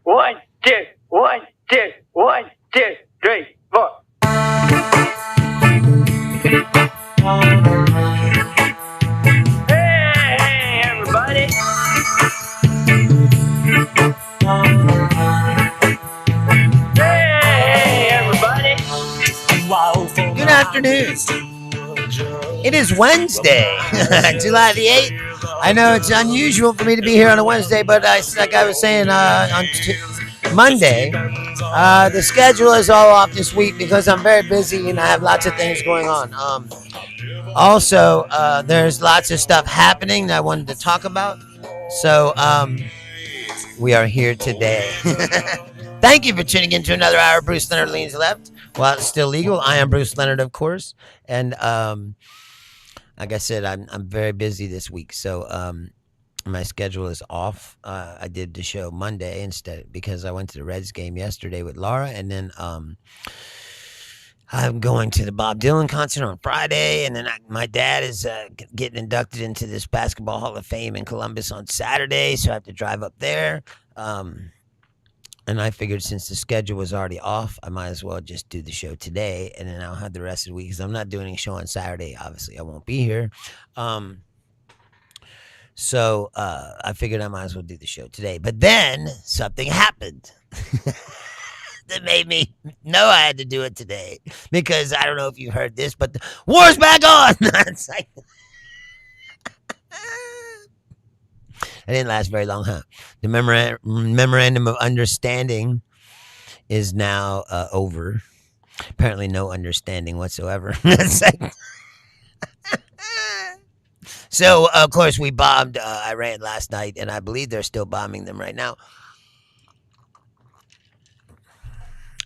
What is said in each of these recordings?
One, two, one, two, one, two, three, four. Hey, everybody. Hey, everybody. Good afternoon. It is Wednesday, July the 8th. I know it's unusual for me to be here on a Wednesday, but like I was saying on Monday, the schedule is all off this week because I'm very busy and I have lots of things going on. Also, there's lots of stuff happening that I wanted to talk about. So, we are here today. Thank you for tuning in to another hour of Bruce Leonard Leans Left. While it's still legal, I am Bruce Leonard, of course. And like I said, I'm very busy this week. So my schedule is off. I did the show Monday instead because I went to the Reds game yesterday with Laura. And then I'm going to the Bob Dylan concert on Friday, and then my dad is getting inducted into this Basketball Hall of Fame in Columbus on Saturday, so I have to drive up there. And I figured since the schedule was already off, I might as well just do the show today, and then I'll have the rest of the week because I'm not doing a show on Saturday. Obviously, I won't be here. So I figured I might as well do the show today. But then something happened. That made me know I had to do it today because I don't know if you heard this, but the war's back on. It's like, it didn't last very long, huh? The memorandum of understanding is now over. Apparently, no understanding whatsoever. Like, so, of course, we bombed Iran last night, and I believe they're still bombing them right now.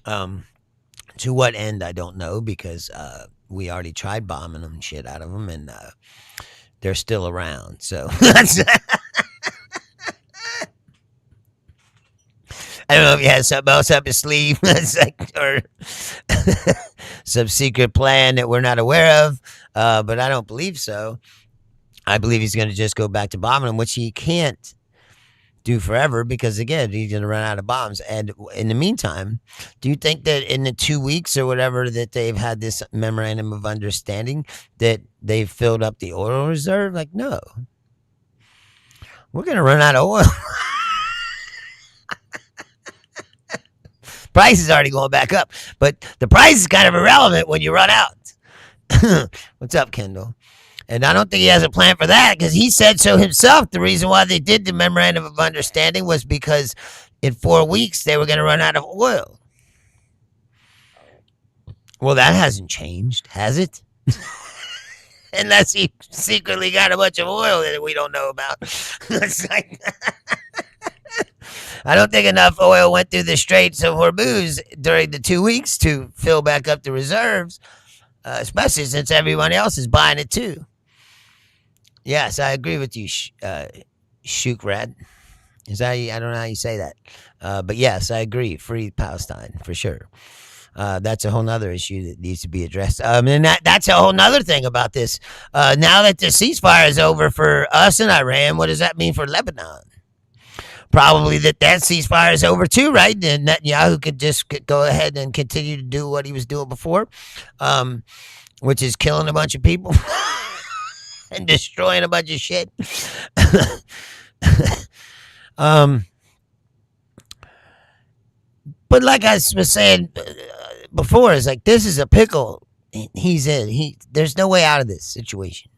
To what end, I don't know, because we already tried bombing them shit out of them, and they're still around. So that's. I don't know if he has something else up his sleeve, or some secret plan that we're not aware of, but I don't believe so. I believe he's going to just go back to bombing them, which he can't do forever because, again, he's going to run out of bombs. And in the meantime, do you think that in the 2 weeks or whatever that they've had this memorandum of understanding that they've filled up the oil reserve? Like, no. We're going to run out of oil. Price is already going back up, but the price is kind of irrelevant when you run out. What's up, Kendall? And I don't think he has a plan for that because he said so himself. The reason why they did the memorandum of understanding was because in 4 weeks they were going to run out of oil. Well, that hasn't changed, has it? Unless he secretly got a bunch of oil that we don't know about. It's like, I don't think enough oil went through the Straits of Hormuz during the 2 weeks to fill back up the reserves, especially since everyone else is buying it too. Yes, I agree with you, Shukrat. Is that I don't know how you say that, but yes, I agree. Free Palestine for sure. That's a whole nother issue that needs to be addressed. And that's a whole nother thing about this. Now that the ceasefire is over for us and Iran, what does that mean for Lebanon? Probably that ceasefire is over too, right? And Netanyahu could just go ahead and continue to do what he was doing before, which is killing a bunch of people. And destroying a bunch of shit. But like I was saying before, it's like this is a pickle he's in. There's no way out of this situation.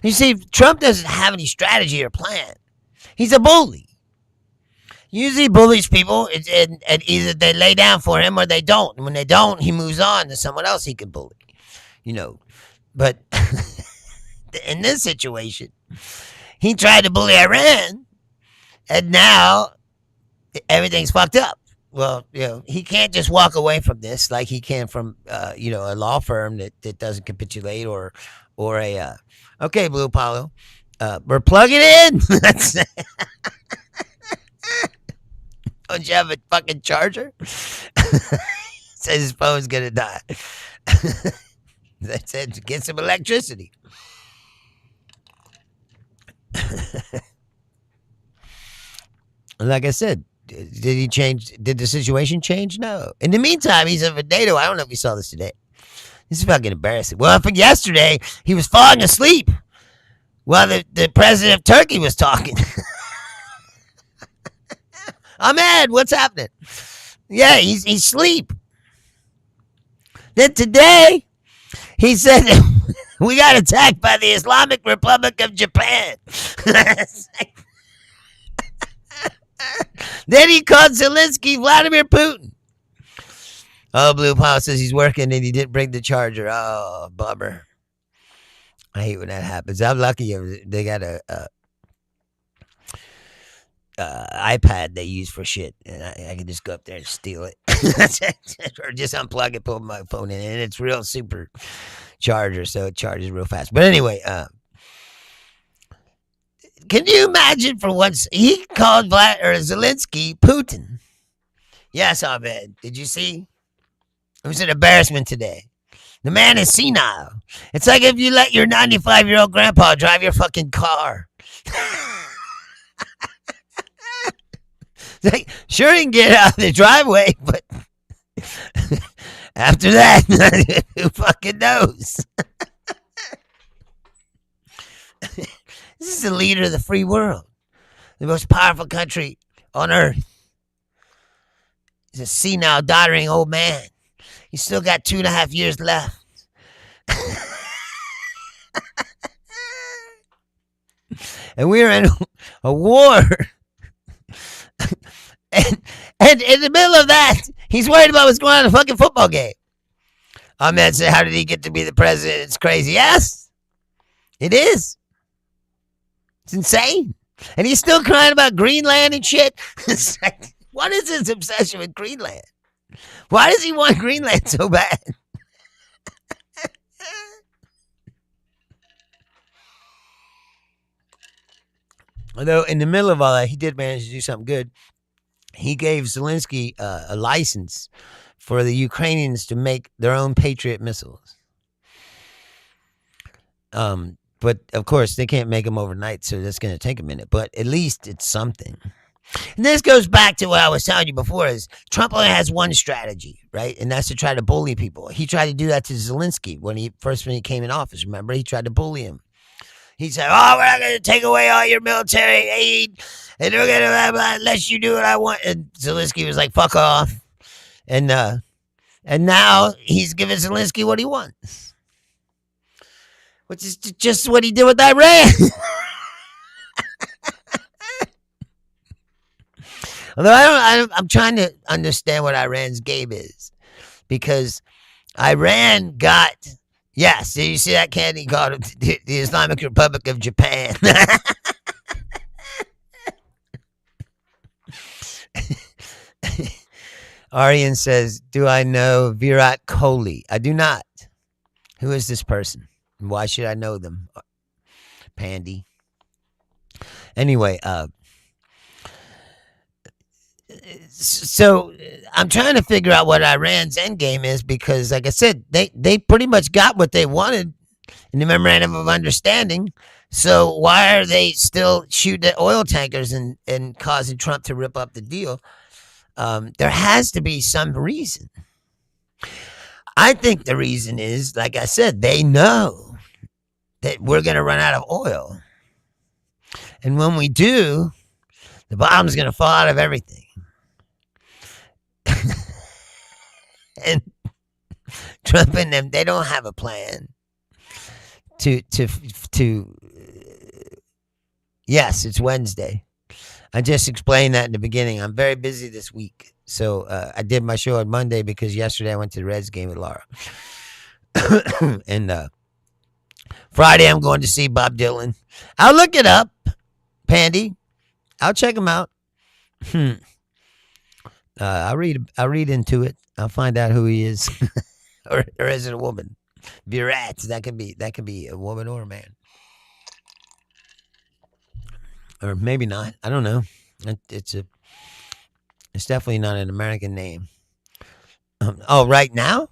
You see, Trump doesn't have any strategy or plan. He's a bully. Usually bullies people, and either they lay down for him or they don't. And when they don't, he moves on to someone else he can bully. But in this situation, he tried to bully Iran, and now everything's fucked up. Well, he can't just walk away from this like he can from, a law firm that doesn't capitulate or a, okay, Blue Apollo, we're plugging in. Don't you have a fucking charger? Says his phone's gonna die. That said, get some electricity. Like I said, Did he change? Did the situation change? No. In the meantime, he's a potato. I don't know if you saw this today. This is fucking embarrassing. Well, for yesterday, he was falling asleep while the president of Turkey was talking. Ahmed, what's happening? Yeah, he's asleep. Then today, he said we got attacked by the Islamic Republic of Japan. Then he called Zelensky Vladimir Putin. Oh, Blue Paul says he's working and he didn't bring the charger. Oh, bummer. I hate when that happens. I'm lucky they got a iPad they use for shit, and I can just go up there and steal it, or just unplug it, put my phone in, and it's real super charger, so it charges real fast. But anyway, can you imagine for once he called Zelensky Putin? Yes, Ahmed. Did you see? It was an embarrassment today. The man is senile. It's like if you let your 95-year-old grandpa drive your fucking car. Like, sure, he can get out of the driveway, but after that, who fucking knows? This is the leader of the free world, the most powerful country on earth. He's a senile, doddering old man. He's still got 2.5 years left. And we're in a war. And in the middle of that, he's worried about what's going on in a fucking football game. Ahmed said, how did he get to be the president? It's crazy. Yes, it is. It's insane. And he's still crying about Greenland and shit. It's like, what is his obsession with Greenland? Why does he want Greenland so bad? Although in the middle of all that, he did manage to do something good. He gave Zelensky a license for the Ukrainians to make their own Patriot missiles. But of course, they can't make them overnight, so that's going to take a minute. But at least it's something. And this goes back to what I was telling you before: is Trump only has one strategy, right? And that's to try to bully people. He tried to do that to Zelensky when he came in office. Remember, he tried to bully him. He said, "Oh, we're not going to take away all your military aid, and we're going to let you do what I want." And Zelensky was like, "Fuck off." And now he's giving Zelensky what he wants, which is just what he did with Iran. Although I'm trying to understand what Iran's game is, because Iran got, yes, did you see that candy called the Islamic Republic of Japan? Aryan says, do I know Virat Kohli? I do not. Who is this person? And why should I know them? Pandy. Anyway, so I'm trying to figure out what Iran's end game is, because, like I said, they pretty much got what they wanted in the memorandum of understanding. So why are they still shooting at oil tankers and causing Trump to rip up the deal? There has to be some reason. I think the reason is, like I said, they know that we're going to run out of oil. And when we do, the bottom's going to fall out of everything. And Trump and them, they don't have a plan to yes, it's Wednesday. I just explained that in the beginning. I'm very busy this week. So I did my show on Monday because yesterday I went to the Reds game with Laura. And Friday I'm going to see Bob Dylan. I'll look it up, Pandy. I'll check him out. I'll read into it. I'll find out who he is. or is it a woman? Virat. That could be a woman or a man. Or maybe not. I don't know. It's definitely not an American name. Oh, right now?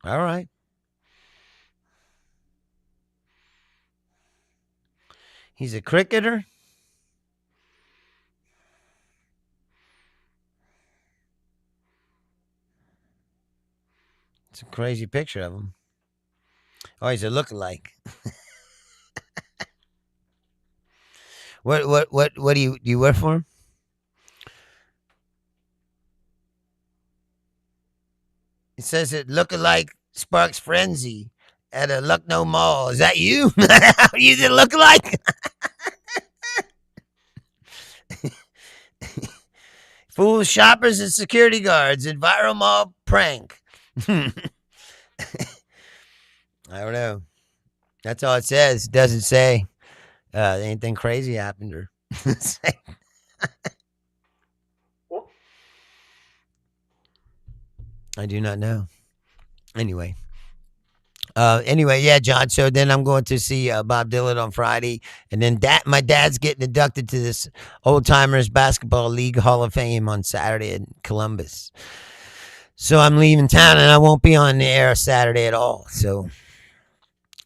All right. He's a cricketer. It's a crazy picture of him. Oh, he's a lookalike. What do you work for him? It says it lookalike sparks frenzy at a Lucknow mall. Is that you? You the lookalike? Fool shoppers and security guards in viral mall prank. I don't know. That's all it says. It doesn't say anything crazy happened or. I do not know. Anyway. Yeah, John. So then I'm going to see Bob Dylan on Friday, and then my dad's getting inducted to this Old Timers Basketball League Hall of Fame on Saturday in Columbus. So I'm leaving town, and I won't be on the air Saturday at all. So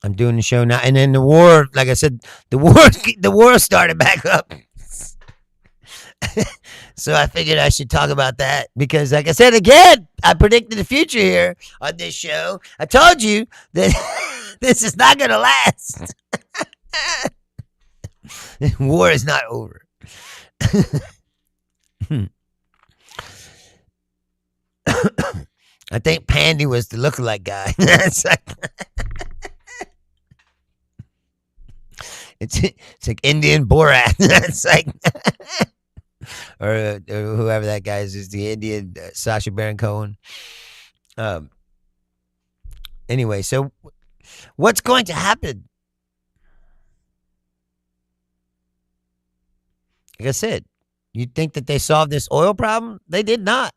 I'm doing the show now, and then the war. Like I said, the war started back up. So I figured I should talk about that because, like I said again, I predicted the future here on this show. I told you that this is not going to last. War is not over. I think Pandy was the lookalike guy. It's like Indian Borat. It's like. Or whoever that guy is the Indian Sacha Baron Cohen. Anyway, so what's going to happen? Like I said, you think that they solved this oil problem? They did not.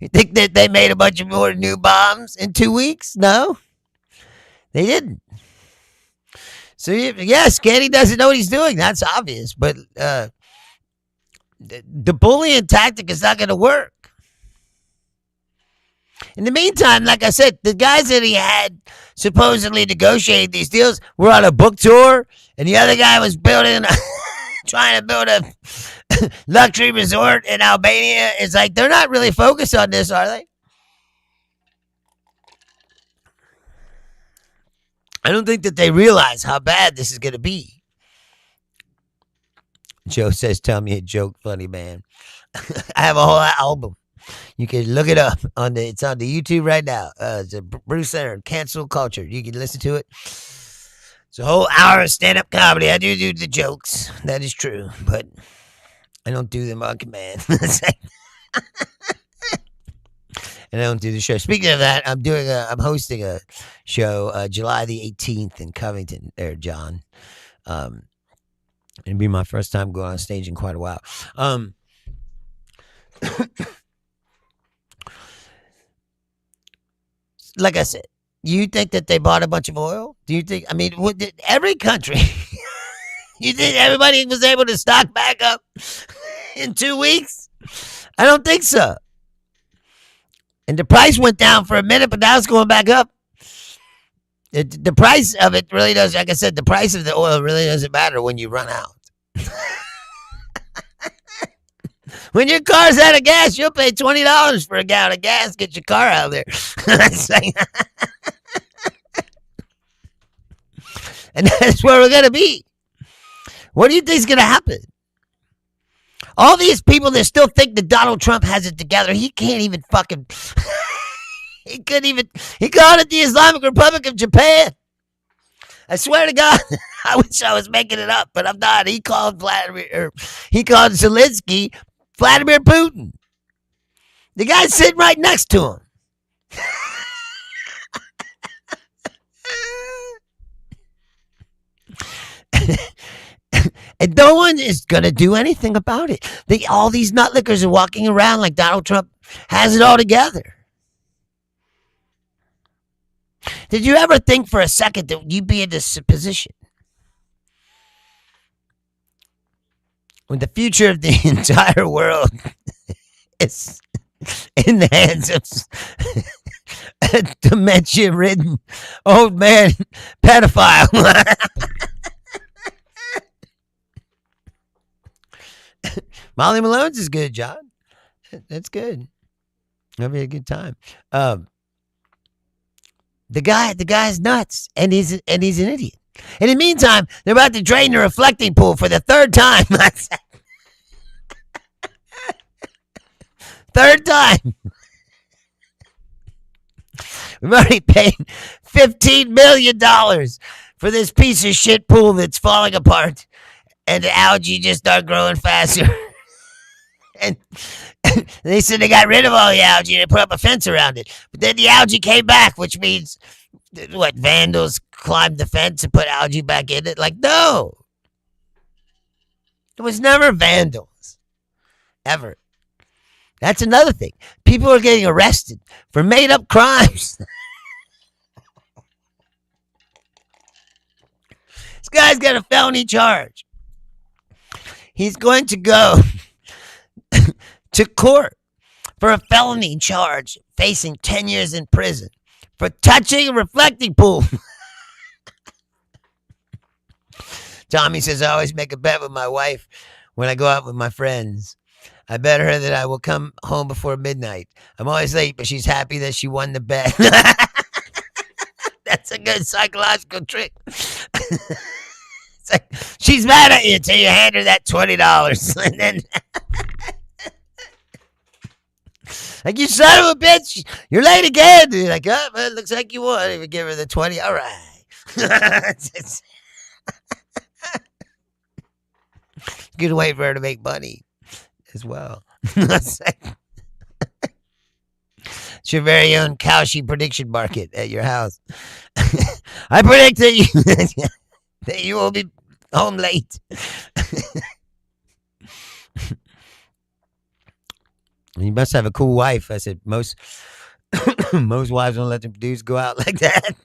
You think that they made a bunch of more new bombs in 2 weeks? No, they didn't. So yes, Kenny doesn't know what he's doing. That's obvious. But the bullying tactic is not going to work. In the meantime, like I said, the guys that he had supposedly negotiated these deals were on a book tour, and the other guy was trying to build a luxury resort in Albania. It's like they're not really focused on this, are they? I don't think that they realize how bad this is going to be. Joe says, tell me a joke, funny man. I have a whole album. You can look it up. It's on the YouTube right now. It's a Bruce Leonard, Cancel Culture. You can listen to it. It's a whole hour of stand-up comedy. I do the jokes. That is true. But I don't do them on command. And I don't do the show. Speaking of that, I'm hosting a show July the 18th in Covington there, John. It'll be my first time going on stage in quite a while. Like I said, you think that they bought a bunch of oil? Do you think, every country, you think everybody was able to stock back up in 2 weeks? I don't think so. And the price went down for a minute, but now it's going back up. The price of it really does, like I said, the price of the oil really doesn't matter when you run out. When your car's out of gas, you'll pay $20 for a gallon of gas. Get your car out of there. And that's where we're going to be. What do you think is going to happen? All these people that still think that Donald Trump has it together, he can't even fucking... He called it the Islamic Republic of Japan. I swear to God, I wish I was making it up, but I'm not. He called Zelensky Vladimir Putin. The guy's sitting right next to him. And no one is going to do anything about it. All these nutlickers are walking around like Donald Trump has it all together. Did you ever think for a second that you'd be in this position? When the future of the entire world is in the hands dementia-ridden old man pedophile. Molly Malone's is good, John. That's good. That'll be a good time. The guy's nuts, and he's an idiot. In the meantime, they're about to drain the reflecting pool for the third time. Third time. We've already paid $15 million for this piece of shit pool that's falling apart, and the algae just start growing faster. And they said they got rid of all the algae and they put up a fence around it. But then the algae came back, which means, what, vandals climbed the fence and put algae back in it? Like, no. It was never vandals. Ever. That's another thing. People are getting arrested for made-up crimes. This guy's got a felony charge. He's going to go to court for a felony charge, facing 10 years in prison for touching a reflecting pool. Tommy says, I always make a bet with my wife when I go out with my friends. I bet her that I will come home before midnight. I'm always late, but she's happy that she won the bet. That's a good psychological trick. It's like, she's mad at you until you hand her that $20. And then, like, you son of a bitch, you're late again. You're like, oh, well, it looks like you won. If you give her the 20, all right. Good way for her to make money as well. It's your very own Cowshy prediction market at your house. I predict that you will be home late. You must have a cool wife. I said, most wives don't let their dudes go out like that.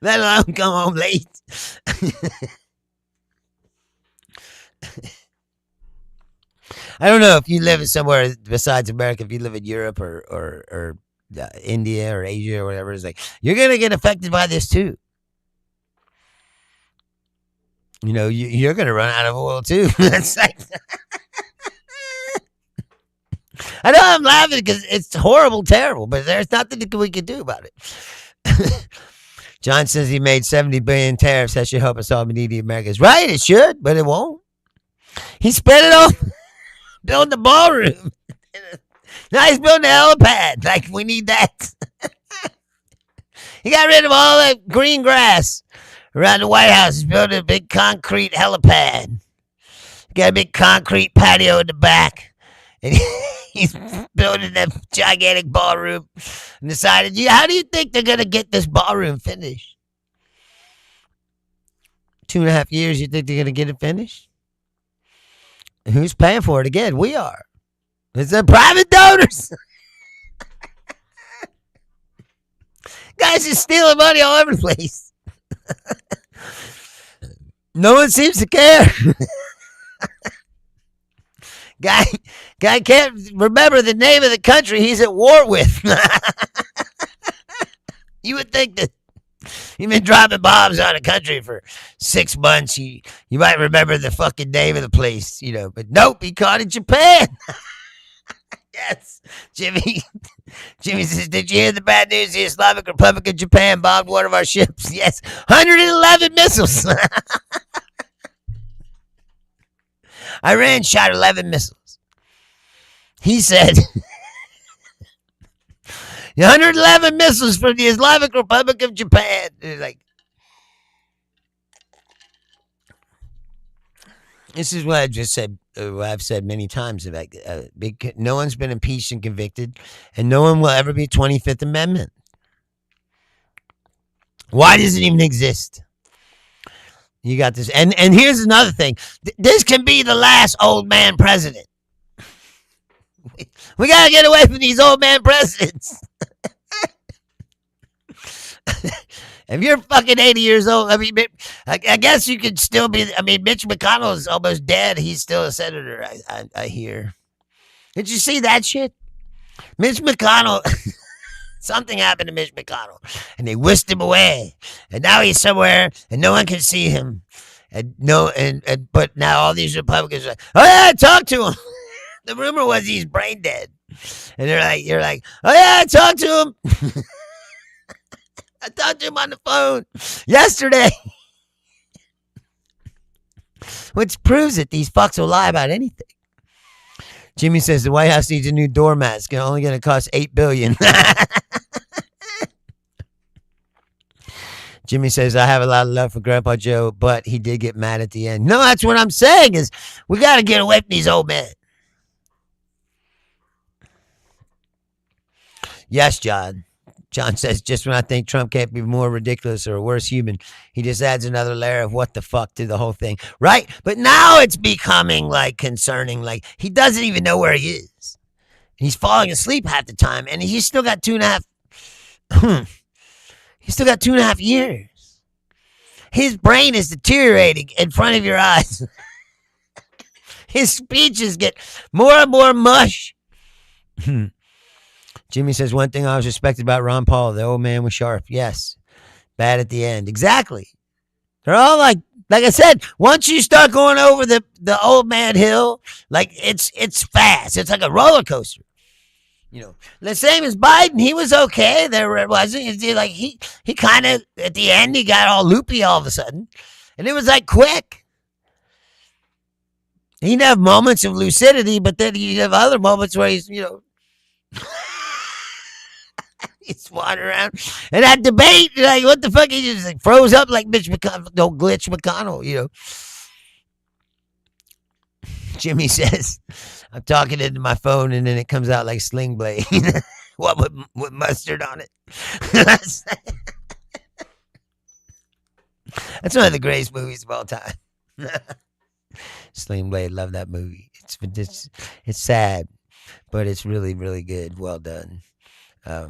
Let alone come home late. I don't know if you live in somewhere besides America, if you live in Europe or India or Asia or whatever, it's like, you're going to get affected by this too. You know, you're going to run out of oil too. That's like, I know I'm laughing because it's horrible, terrible, but there's nothing we can do about it. John says he made 70 billion tariffs. That should help us all needy Americans. Right, it should, but it won't. He spent it all building the ballroom. Now he's building a helipad. Like, we need that. He got rid of all that green grass around the White House. He's building a big concrete helipad. Got a big concrete patio in the back. And he's building a gigantic ballroom and decided, how do you think they're going to get this ballroom finished? 2.5 years, you think they're going to get it finished? Who's paying for it again? We are. It's the private donors. Guys are stealing money all over the place. No one seems to care. Guy can't remember the name of the country he's at war with. You would think that you've been dropping bombs on a country for 6 months. You might remember the fucking name of the place, you know. But nope, he caught in Japan. Yes, Jimmy. Jimmy says, did you hear the bad news? The Islamic Republic of Japan bombed one of our ships. Yes, 111 missiles. Iran shot 11 missiles. He said 111 missiles from the Islamic Republic of Japan. Like, this is what I just said. What I've said many times. Like, no one's been impeached and convicted, and no one will ever be 25th Amendment. Why does it even exist? You got this. And here's another thing. This can be the last old man president. We got to get away from these old man presidents. If you're fucking 80 years old, I mean, I guess you could still be. I mean, Mitch McConnell is almost dead. He's still a senator, I hear. Did you see that shit? Mitch McConnell Something happened to Mitch McConnell, and they whisked him away, and now he's somewhere, and no one can see him, and no, and but now all these Republicans are like, oh yeah, talk to him. The rumor was he's brain dead, and you're like, oh yeah, I talked to him. I talked to him on the phone yesterday, which proves that these fucks will lie about anything. Jimmy says the White House needs a new doormat. It's only going to cost $8 billion. Jimmy says, I have a lot of love for Grandpa Joe, but he did get mad at the end. No, that's what I'm saying is we got to get away from these old men. Yes, John. John says, just when I think Trump can't be more ridiculous or a worse human, he just adds another layer of what the fuck to the whole thing. Right? But now it's becoming like concerning. Like he doesn't even know where he is. He's falling asleep half the time, and he's still got 2.5. He's still got 2.5 years. His brain is deteriorating in front of your eyes. His speeches get more and more mush. Jimmy says, one thing I was respected about Ron Paul, the old man was sharp. Yes. Bad at the end. Exactly. They're all like I said, once you start going over the old man hill, like it's fast. It's like a roller coaster. You know, the same as Biden, he was okay. There wasn't like he kind of at the end he got all loopy all of a sudden, and it was like quick. He'd have moments of lucidity, but then he'd have other moments where he's he's wandering around. And that debate, like what the fuck, he just like froze up like Mitch McConnell, no glitch McConnell, Jimmy says, I'm talking into my phone and then it comes out like Sling Blade. What with mustard on it? That's one of the greatest movies of all time. Sling Blade, love that movie. It's sad, but it's really, really good. Well done. I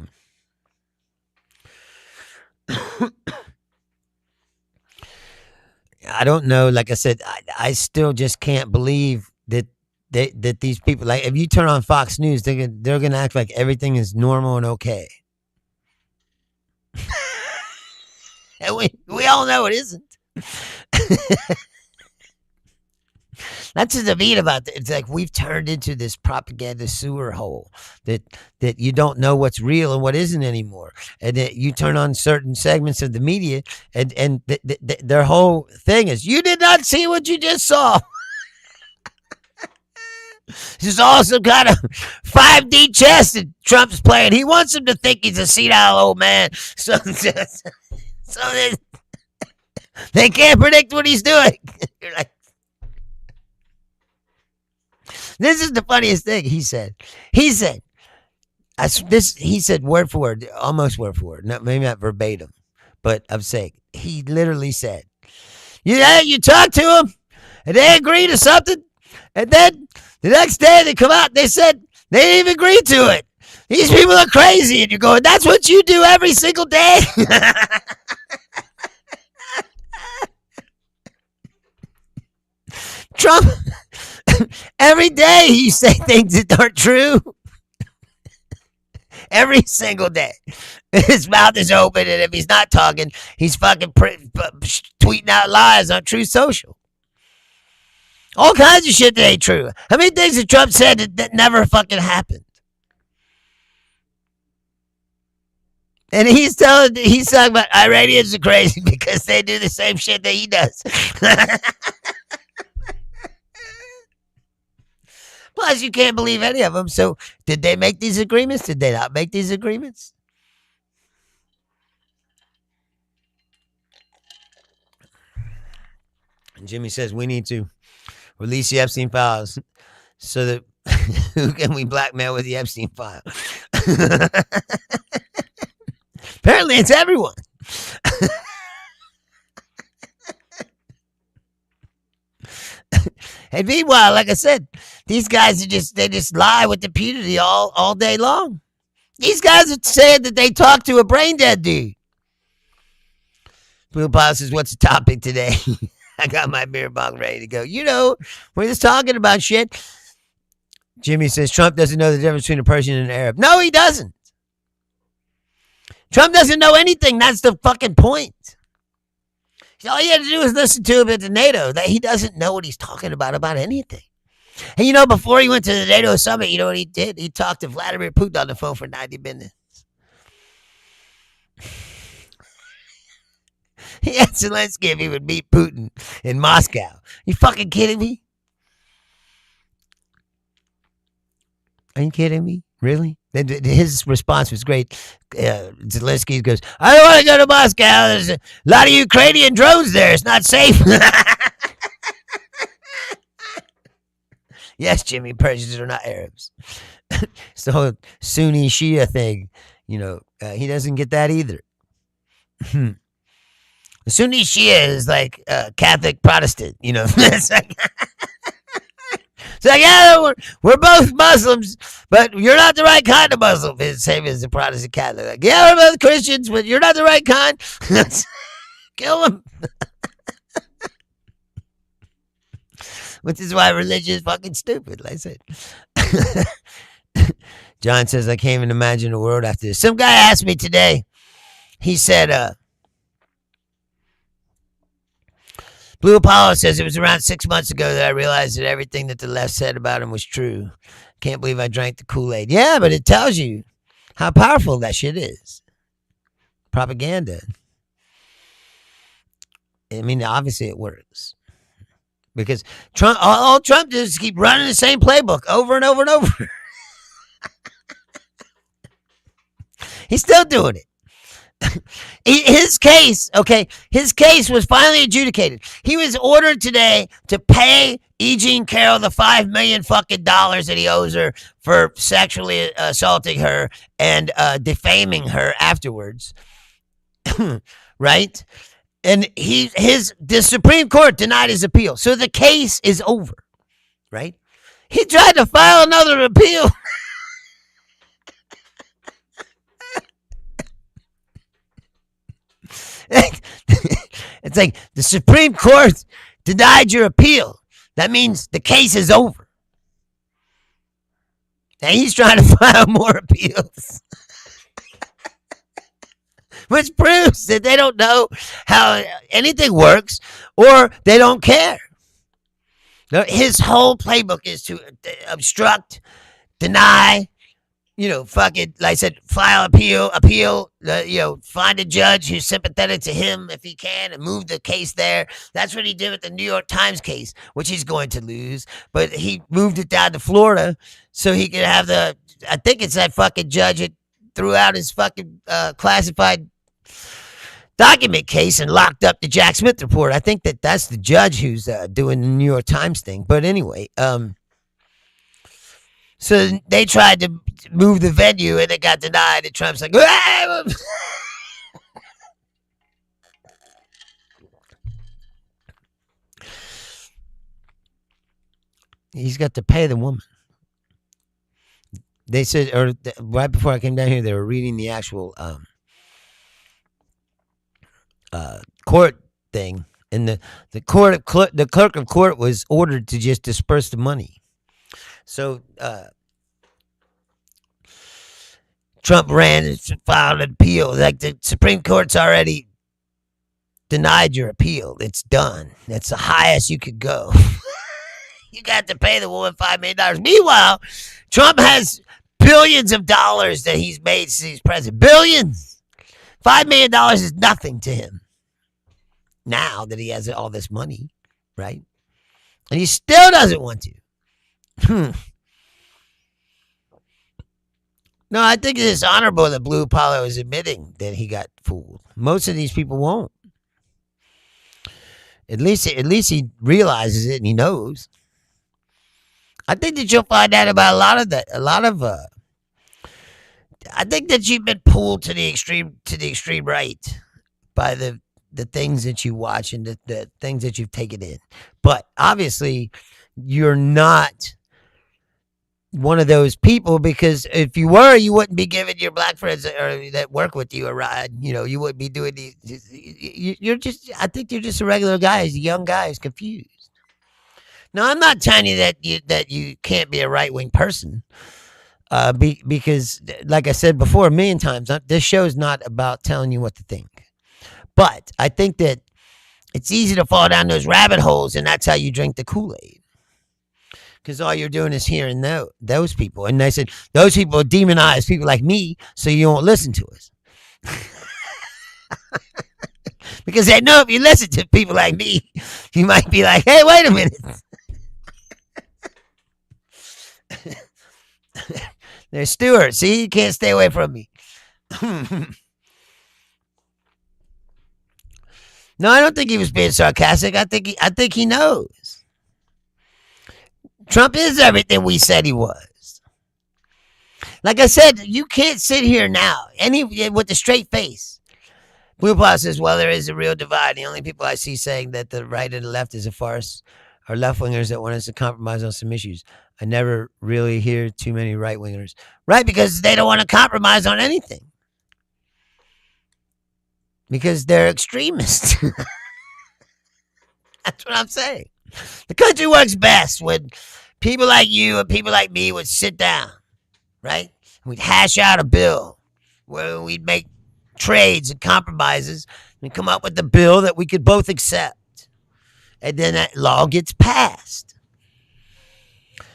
don't know. Like I said, I still just can't believe that these people, like if you turn on Fox News, they're gonna act like everything is normal and okay. And we all know it isn't. That's just the mean about it. It's like we've turned into this propaganda sewer hole that you don't know what's real and what isn't anymore. And that you turn on certain segments of the media and their whole thing is, you did not see what you just saw. This is all some kind of 5D chess that Trump's playing. He wants him to think he's a senile old man. So they can't predict what he's doing. You're like, this is the funniest thing he said. He said word for word, almost word for word, maybe not verbatim, but I'm saying he literally said, you talk to them and they agree to something, and then the next day they come out and they said they didn't even agree to it. These people are crazy, and you're going, that's what you do every single day. Trump, every day he say things that aren't true. Every single day. His mouth is open, and if he's not talking, he's fucking tweeting out lies on Truth Social. All kinds of shit that ain't true. How many things that Trump said that never fucking happened? And he's talking about Iranians are crazy because they do the same shit that he does. Plus, you can't believe any of them. So, did they make these agreements? Did they not make these agreements? And Jimmy says we need to release the Epstein files so that who can we blackmail with the Epstein file? Apparently, it's everyone. And meanwhile, like I said, these guys they just lie with impunity all day long. These guys are saying that they talked to a brain dead dude. Blue Pile says, what's the topic today? I got my beer bong ready to go. We're just talking about shit. Jimmy says Trump doesn't know the difference between a Persian and an Arab. No, he doesn't. Trump doesn't know anything. That's the fucking point. All you had to do is listen to him at the NATO. That he doesn't know what he's talking about anything. And you know, before he went to the NATO summit, you know what he did? He talked to Vladimir Putin on the phone for 90 minutes. He asked Zelensky if he would meet Putin in Moscow. You fucking kidding me? Are you kidding me? Really? His response was great. Zelensky goes, I don't want to go to Moscow. There's a lot of Ukrainian drones there. It's not safe. Yes, Jimmy, Persians are not Arabs. It's the whole Sunni Shia thing. You know, he doesn't get that either. Sunni Shia is like Catholic Protestant, you know. It's like, yeah, we're both Muslims, but you're not the right kind of Muslim. It's the same as the Protestant Catholic. Like, yeah, we're both Christians, but you're not the right kind. Kill them. Which is why religion is fucking stupid, like I said. John says, I can't even imagine a world after this. Some guy asked me today, he said, Blue Apollo says it was around 6 months ago that I realized that everything that the left said about him was true. Can't believe I drank the Kool-Aid. Yeah, but it tells you how powerful that shit is. Propaganda. I mean, obviously it works. Because Trump, all Trump does is keep running the same playbook over and over and over. He's still doing it. His case was finally adjudicated. He was ordered today to pay E. Jean Carroll the $5 million fucking dollars that he owes her for sexually assaulting her and defaming her afterwards. Right? And the Supreme Court denied his appeal. So the case is over. Right? He tried to file another appeal. It's like the Supreme Court denied your appeal. That means the case is over. And he's trying to file more appeals. Which proves that they don't know how anything works or they don't care. His whole playbook is to obstruct, deny, fucking, like I said, file appeal, find a judge who's sympathetic to him if he can and move the case there. That's what he did with the New York Times case, which he's going to lose. But he moved it down to Florida so he could have I think it's that fucking judge that threw out his fucking classified document case and locked up the Jack Smith report. I think that's the judge who's doing the New York Times thing. But anyway, so they tried to move the venue and it got denied. And Trump's like, he's got to pay the woman. They said, or right before I came down here, they were reading the actual court thing, and the clerk of court was ordered to just disperse the money. So Trump ran and filed an appeal. Like the Supreme Court's already denied your appeal. It's done. That's the highest you could go. You got to pay the woman $5 million. Meanwhile, Trump has billions of dollars that he's made since he's president. Billions. $5 million is nothing to him now that he has all this money, right? And he still doesn't want to. No, I think it's honorable that Blue Apollo is admitting that he got fooled. Most of these people won't. At least he realizes it and he knows. I think that you'll find out about I think that you've been pulled to the extreme right by the things that you watch and the things that you've taken in. But obviously you're not one of those people, because if you were, you wouldn't be giving your black friends that work with you a ride. You wouldn't be doing these. I think you're just a regular guy, a young guy who's confused. Now, I'm not telling you that you can't be a right-wing person. Because, like I said before a million times, this show is not about telling you what to think. But I think that it's easy to fall down those rabbit holes, and that's how you drink the Kool-Aid. Because all you're doing is hearing those people. And they said, those people demonize people like me, so you won't listen to us. Because they know if you listen to people like me, you might be like, hey, wait a minute. There's Stewart. See, you can't stay away from me. No, I don't think he was being sarcastic. I think he knows. Trump is everything we said he was. Like I said, you can't sit here now with a straight face. Blue Paw says, well, there is a real divide. The only people I see saying that the right and the left is a farce are left-wingers that want us to compromise on some issues. I never really hear too many right-wingers. Right, because they don't want to compromise on anything. Because they're extremists. That's what I'm saying. The country works best when people like you and people like me would sit down, right? We'd hash out a bill where we'd make trades and compromises and come up with a bill that we could both accept. And then that law gets passed.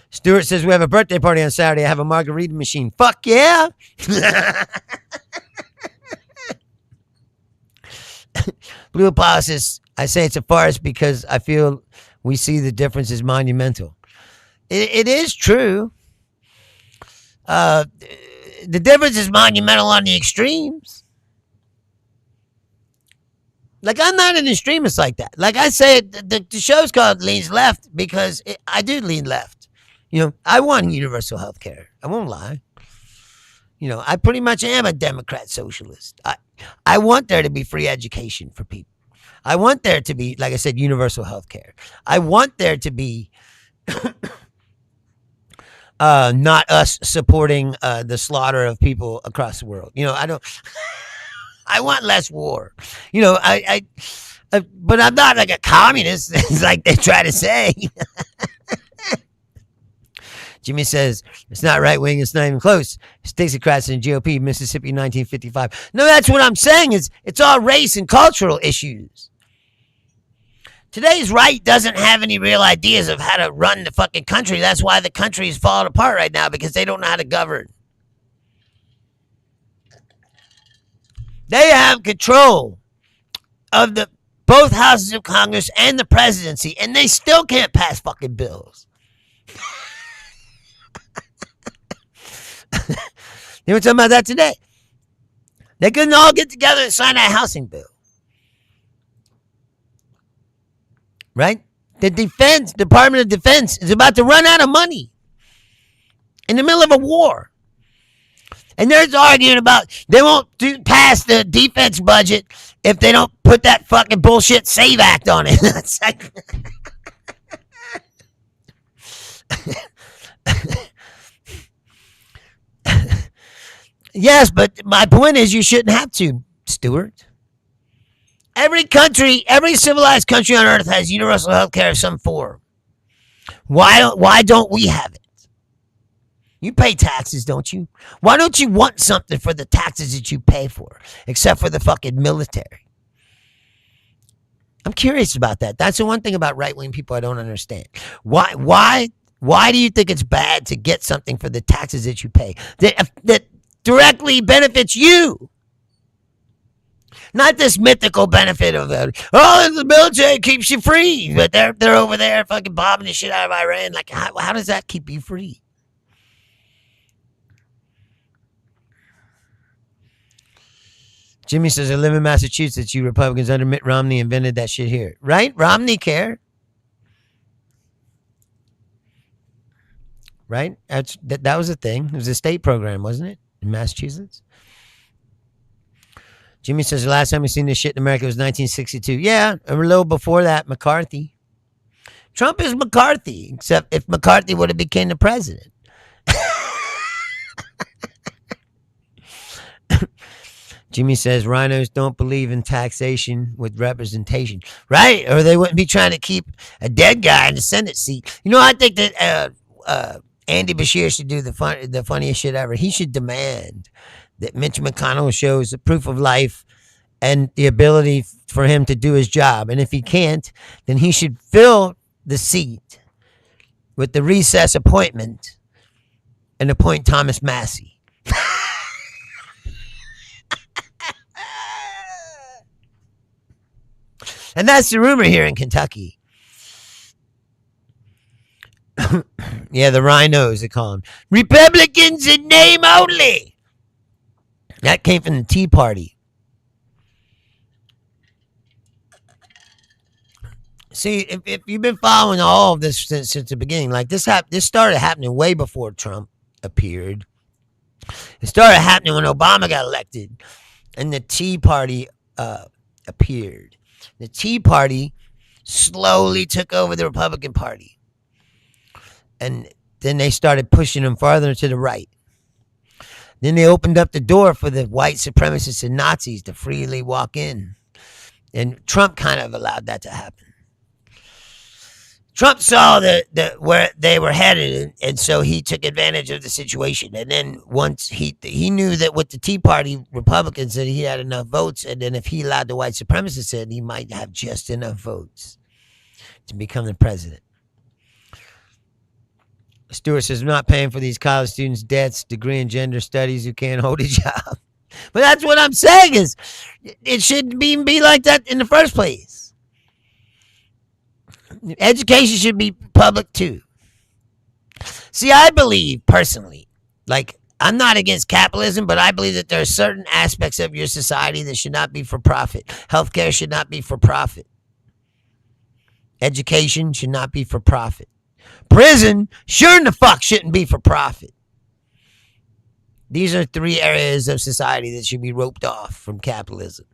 Stuart says, we have a birthday party on Saturday. I have a margarita machine. Fuck yeah. Blue Paw says, I say it's a farce because I feel we see the difference is monumental. It is true. The difference is monumental on the extremes. Like, I'm not an extremist like that. Like I said, the show's called Leans Left because I do lean left. You know, I want universal health care. I won't lie. You know, I pretty much am a Democrat socialist. I want there to be free education for people. I want there to be, like I said, universal health care. I want there to be not us supporting the slaughter of people across the world. You know, I don't. I want less war. You know, but I'm not like a communist. It's like they try to say. Jimmy says, it's not right wing, it's not even close. It's Dixiecrats and GOP, Mississippi 1955. No, that's what I'm saying. It's all race and cultural issues. Today's right doesn't have any real ideas of how to run the fucking country. That's why the country is falling apart right now, because they don't know how to govern. They have control of both houses of Congress and the presidency, and they still can't pass fucking bills. They were talking about that today. They couldn't all get together and sign that housing bill. Right? The Department of Defense is about to run out of money in the middle of a war. And they're arguing about they won't pass the defense budget if they don't put that fucking bullshit SAVE Act on it. It's like... Yes, but my point is you shouldn't have to, Stuart. Every civilized country on earth has universal health care of some form. Why don't we have it? You pay taxes, don't you? Why don't you want something for the taxes that you pay for, except for the fucking military? I'm curious about that. That's the one thing about right-wing people I don't understand. Why do you think it's bad to get something for the taxes that you pay that directly benefits you? Not this mythical benefit of the military keeps you free, but they're over there fucking bombing the shit out of Iran. Like, how does that keep you free? Jimmy says, I live in Massachusetts. You Republicans under Mitt Romney invented that shit here. Right? Romney care. Right? That was a thing. It was a state program, wasn't it? In Massachusetts. Jimmy says, the last time we seen this shit in America was 1962. Yeah, a little before that, McCarthy. Trump is McCarthy, except if McCarthy would have became the president. Jimmy says, rhinos don't believe in taxation with representation. Right, or they wouldn't be trying to keep a dead guy in the Senate seat. You know, I think that Andy Bashir should do the funniest shit ever. He should demand that Mitch McConnell shows the proof of life and the ability for him to do his job. And if he can't, then he should fill the seat with the recess appointment and appoint Thomas Massey. And that's the rumor here in Kentucky. Yeah, the rhinos, they call them. Republicans in name only. That came from the Tea Party. See, if you've been following all of this since the beginning, like this started happening way before Trump appeared. It started happening when Obama got elected and the Tea Party appeared. The Tea Party slowly took over the Republican Party. And then they started pushing them farther to the right. Then they opened up the door for the white supremacists and Nazis to freely walk in. And Trump kind of allowed that to happen. Trump saw where they were headed, and so he took advantage of the situation. And then once he knew that with the Tea Party Republicans that he had enough votes, and then if he allowed the white supremacists in, he might have just enough votes to become the president. Stewart says, I'm not paying for these college students' debts, degree in gender studies who can't hold a job. But that's what I'm saying is it shouldn't even be like that in the first place. Education should be public too. See, I believe personally, like I'm not against capitalism, but I believe that there are certain aspects of your society that should not be for profit. Healthcare should not be for profit. Education should not be for profit. Prison sure in the fuck shouldn't be for profit. These are 3 areas of society that should be roped off from capitalism.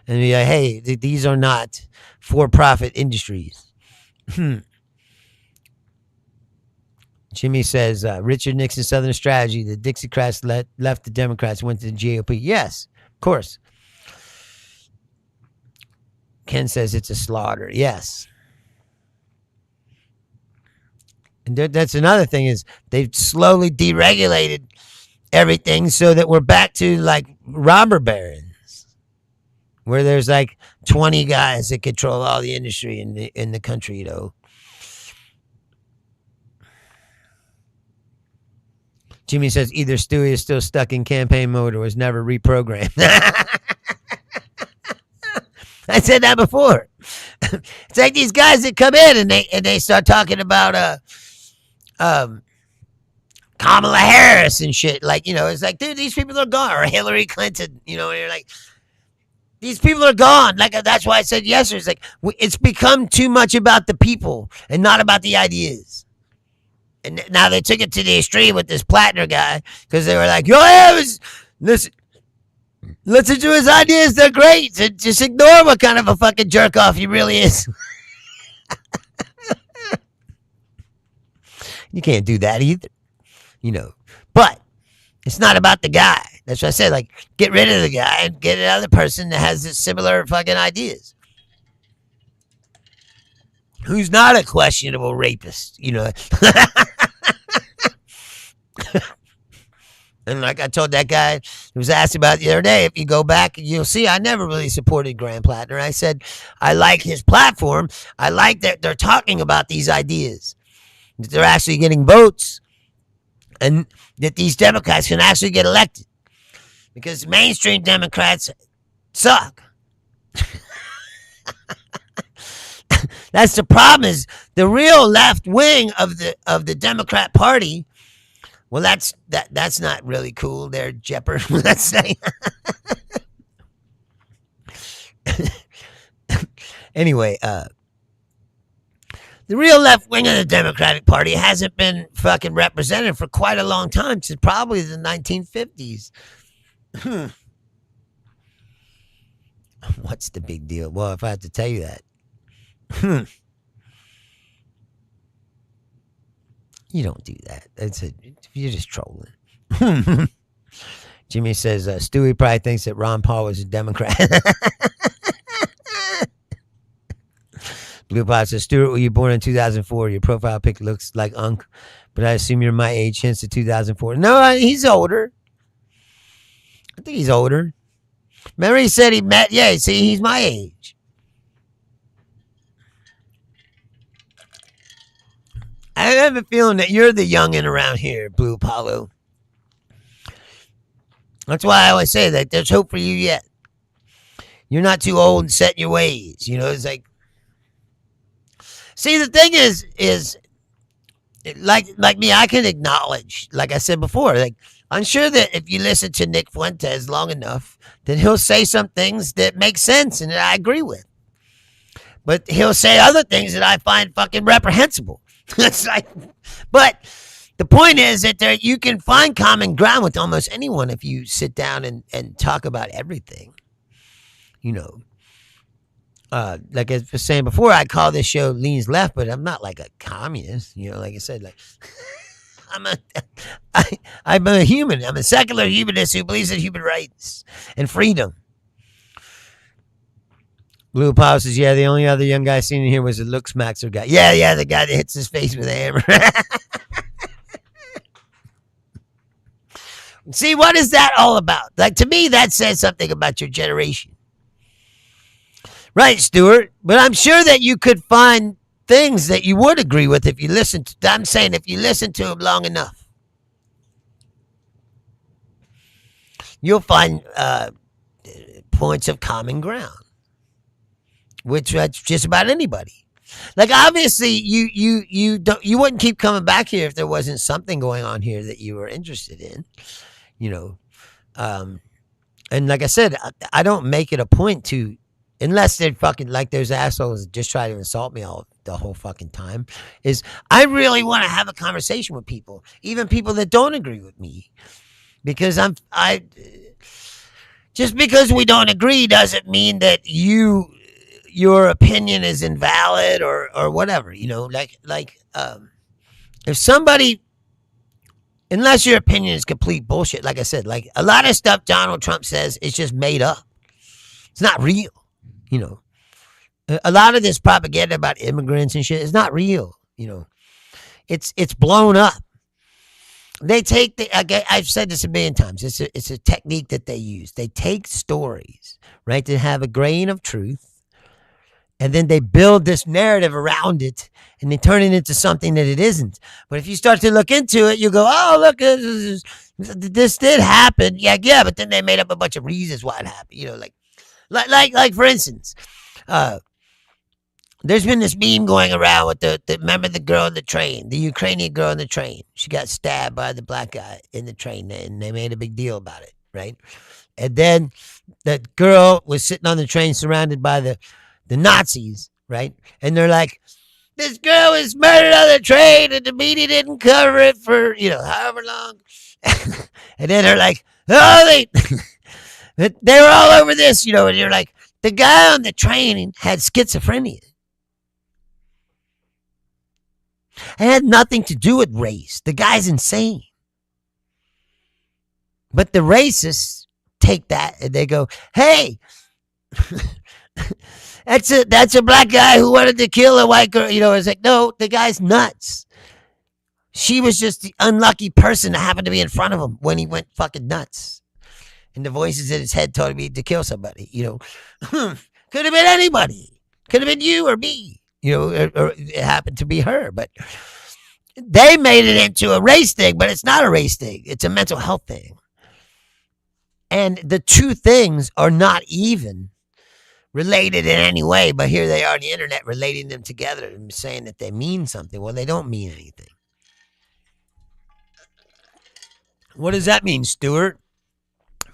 And be like, hey, these are not for-profit industries. Jimmy says, Richard Nixon's Southern strategy, the Dixiecrats left the Democrats, went to the GOP. Yes, of course. Ken says it's a slaughter. Yes. And that's another thing is they've slowly deregulated everything so that we're back to like robber barons, where there's like 20 guys that control all the industry in the country, you know. Jimmy says either Stewie is still stuck in campaign mode or was never reprogrammed. I said that before. It's like these guys that come in and they start talking about Kamala Harris and shit. Like, you know, it's like, dude, these people are gone. Or Hillary Clinton, you know, and you're like, these people are gone. Like, that's why I said yesterday, it's like, it's become too much about the people and not about the ideas. And now they took it to the extreme with this Plattner guy because they were like, yo, listen to his ideas. They're great. So just ignore what kind of a fucking jerk off he really is. You can't do that either, you know. But it's not about the guy. That's what I said. Like, get rid of the guy and get another person that has similar fucking ideas. Who's not a questionable rapist, you know. And like I told that guy who was asked about the other day, if you go back, you'll see I never really supported Graham Plattner. I said, I like his platform. I like that they're talking about these ideas. That they're actually getting votes. And that these Democrats can actually get elected. Because mainstream Democrats suck. That's the problem is the real left wing of the Democrat Party. Well, that's not really cool there, Jepper. Let's say. Anyway, the real left wing of the Democratic Party hasn't been fucking represented for quite a long time, since probably the 1950s. What's the big deal? Well, if I have to tell you that. You don't do that. You're just trolling. Jimmy says, Stewie probably thinks that Ron Paul was a Democrat. Blue Pot says, Stuart, were you born in 2004? Your profile pic looks like Unc, but I assume you're my age, hence the 2004. No, he's older. I think he's older. Remember he said he met, yeah, see, he's my age. I have a feeling that you're the youngin' around here, Blue Apollo. That's why I always say that there's hope for you yet. You're not too old and set in your ways. You know, it's like, see, the thing is like me, I can acknowledge, like I said before, like, I'm sure that if you listen to Nick Fuentes long enough, then he'll say some things that make sense and that I agree with. But he'll say other things that I find fucking reprehensible. It's like, but the point is that you can find common ground with almost anyone if you sit down and talk about everything. You know, like I was saying before, I call this show Leans Left, but I'm not like a communist. You know, like I said, like I'm a human. I'm a secular humanist who believes in human rights and freedom. Blue Power says, yeah, the only other young guy seen in here was the Looks Maxer guy. Yeah, the guy that hits his face with a hammer. See, what is that all about? Like, to me, that says something about your generation. Right, Stuart? But I'm sure that you could find things that you would agree with if you listen to, I'm saying if you listen to them long enough. You'll find points of common ground. Which that's just about anybody. Like, obviously, you wouldn't keep coming back here if there wasn't something going on here that you were interested in, you know. And like I said, I don't make it a point to, unless they're fucking like those assholes that just try to insult me the whole fucking time. Is I really want to have a conversation with people, even people that don't agree with me, because just because we don't agree doesn't mean that your opinion is invalid or whatever, you know, like if somebody, unless your opinion is complete bullshit, like I said, like a lot of stuff Donald Trump says is just made up. It's not real, you know. A lot of this propaganda about immigrants and shit is not real, you know. It's blown up. They take I've said this a million times. It's a technique that they use. They take stories, right, that have a grain of truth. And then they build this narrative around it, and they turn it into something that it isn't. But if you start to look into it, you go, "Oh, look, this did happen." Yeah. But then they made up a bunch of reasons why it happened. You know, like for instance, there's been this meme going around with remember the girl in the train, the Ukrainian girl in the train. She got stabbed by the black guy in the train, and they made a big deal about it, right? And then that girl was sitting on the train surrounded by the Nazis, right? And they're like, this girl was murdered on the train and the media didn't cover it for, you know, however long. And then they're like, oh, they were all over this, you know, and you're like, the guy on the train had schizophrenia. It had nothing to do with race. The guy's insane. But the racists take that and they go, hey, that's a black guy who wanted to kill a white girl. You know, it's like, no, the guy's nuts. She was just the unlucky person that happened to be in front of him when he went fucking nuts. And the voices in his head told him to kill somebody, you know. Could have been anybody. Could have been you or me, you know, or it happened to be her. But they made it into a race thing, but it's not a race thing. It's a mental health thing. And the two things are not even related in any way, but here they are on the internet relating them together and saying that they mean something. Well, they don't mean anything. What does that mean, Stuart?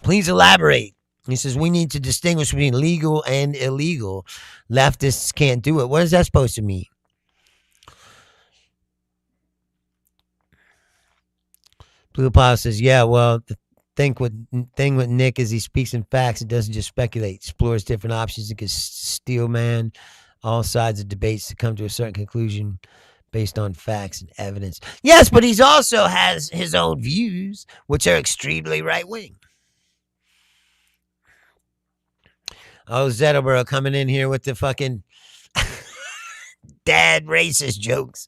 Please elaborate. He says, we need to distinguish between legal and illegal. Leftists can't do it. What is that supposed to mean? Blue Pile says, yeah, well, the thing with Nick is he speaks in facts. It doesn't just speculate. Explores different options. It can steel man all sides of debates to come to a certain conclusion based on facts and evidence. Yes, but he's also has his own views, which are extremely right-wing. Oh, Zettelborough coming in here with the fucking dad racist jokes.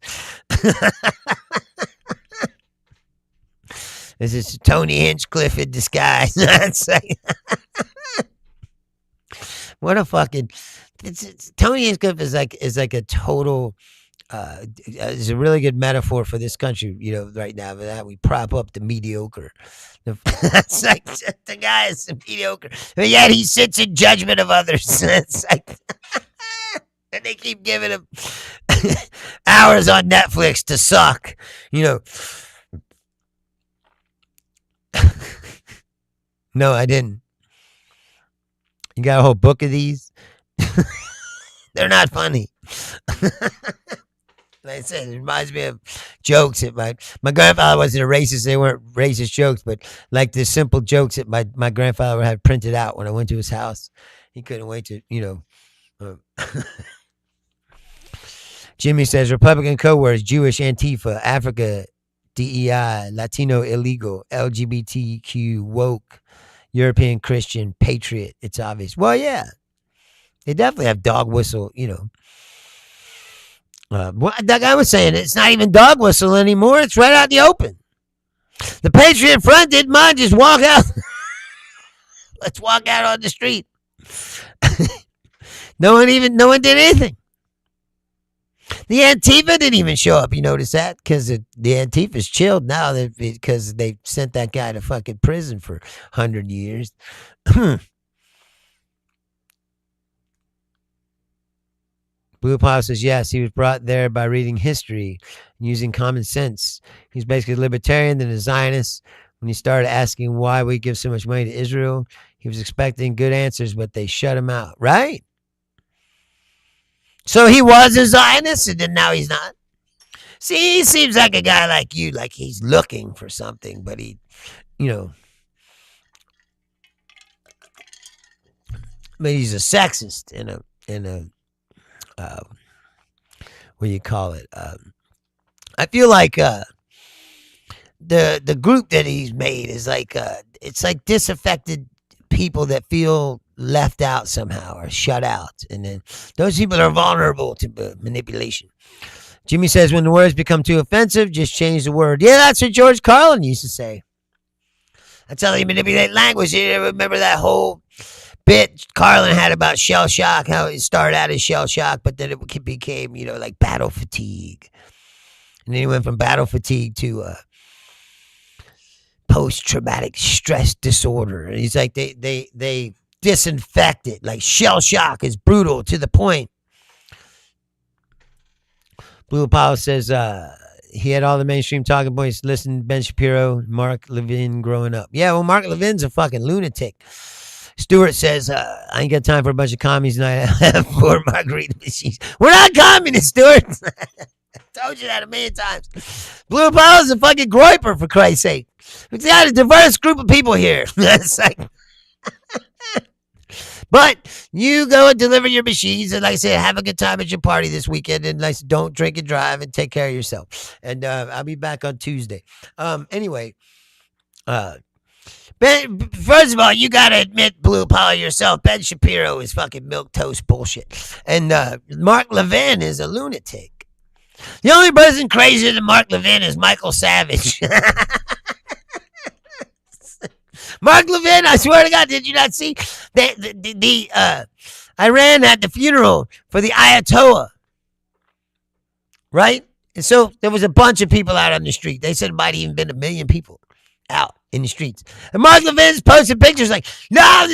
This is Tony Hinchcliffe in disguise. It's like, what a fucking Tony Hinchcliffe is like a total is a really good metaphor for this country, right now. That we prop up the mediocre. It's like the guy is mediocre, but yet he sits in judgment of others. It's like, and they keep giving him hours on Netflix to suck. No, I didn't. You got a whole book of these? They're not funny. Like I said, it reminds me of jokes that my grandfather wasn't a racist. They weren't racist jokes, but like the simple jokes that my grandfather had printed out when I went to his house. He couldn't wait to, Jimmy says Republican code words: Jewish, Antifa, Africa, DEI, Latino, illegal, LGBTQ, woke, European, Christian, patriot. It's obvious. Well, yeah, they definitely have dog whistle. That guy was saying it's not even dog whistle anymore. It's right out in the open. The Patriot Front didn't mind just walk out. Let's walk out on the street. No one did anything. The Antifa didn't even show up. You notice that? Because the Antifa's chilled now because they sent that guy to fucking prison for 100 years. Blue Pile says, yes, he was brought there by reading history and using common sense. He's basically a libertarian than a Zionist. When he started asking why we give so much money to Israel, he was expecting good answers, but they shut him out. Right? So he was a Zionist, and then now he's not. See, he seems like a guy like you, like he's looking for something, but he, but he's a sexist in a what do you call it? I feel like the group that he's made is like it's like disaffected people that feel left out somehow or shut out, and then those people are vulnerable to manipulation. Jimmy says when the words become too offensive, just change the word. Yeah, that's what George Carlin used to say. That's how they manipulate language. You remember that whole bit Carlin had about shell shock, how it started out as shell shock, but then it became, like battle fatigue. And then he went from battle fatigue to post-traumatic stress disorder. And he's like, they disinfect it. Like shell shock is brutal to the point. Blue Apollo says he had all the mainstream talking points. Listen to Ben Shapiro, Mark Levin growing up. Yeah, well, Mark Levin's a fucking lunatic. Stewart says, I ain't got time for a bunch of commies tonight. I have 4 margarita machines. We're not communists, Stewart. I told you that a million times. Blue Apollo's a fucking groiper, for Christ's sake. We've got a diverse group of people here. It's like, but you go and deliver your machines, and like I said, have a good time at your party this weekend, and like, don't drink and drive, and take care of yourself. And I'll be back on Tuesday. Anyway, Ben, first of all, you gotta admit, Blue Apollo yourself, Ben Shapiro is fucking milquetoast bullshit, and Mark Levin is a lunatic. The only person crazier than Mark Levin is Michael Savage. Mark Levin, I swear to God, did you not see the Iran had the funeral for the Ayatollah, right? And so there was a bunch of people out on the street. They said it might have even been 1 million people out in the streets. And Mark Levin's posted pictures like, no,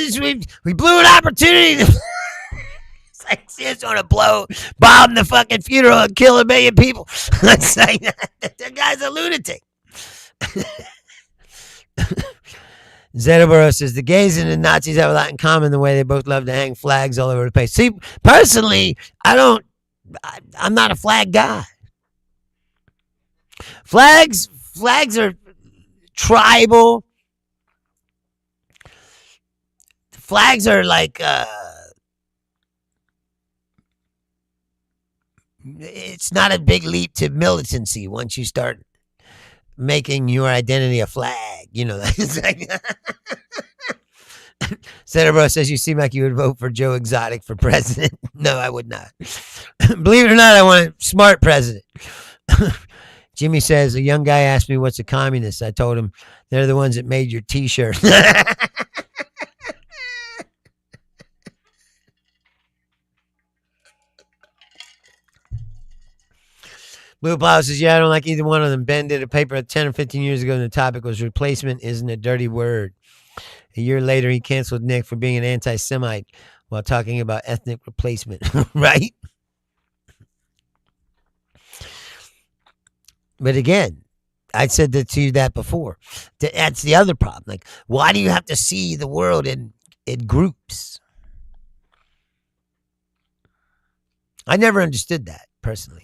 we blew an opportunity. It's like, see, it's going to bomb the fucking funeral and kill 1 million people. It's like, that guy's a lunatic. Zetoboro says the gays and the Nazis have a lot in common, the way they both love to hang flags all over the place. See, personally, I'm not a flag guy. Flags are tribal. Flags are like it's not a big leap to militancy once you start making your identity a flag, It's like Senator says you seem like you would vote for Joe Exotic for president. No, I would not. Believe it or not, I want a smart president. Jimmy says a young guy asked me what's a communist. I told him they're the ones that made your T-shirt. Blue Plow says, yeah, I don't like either one of them. Ben did a paper 10 or 15 years ago, and the topic was replacement isn't a dirty word. A year later, he canceled Nick for being an anti-Semite while talking about ethnic replacement, right? But again, I said that to you that before. That's the other problem. Like, why do you have to see the world in groups? I never understood that, personally.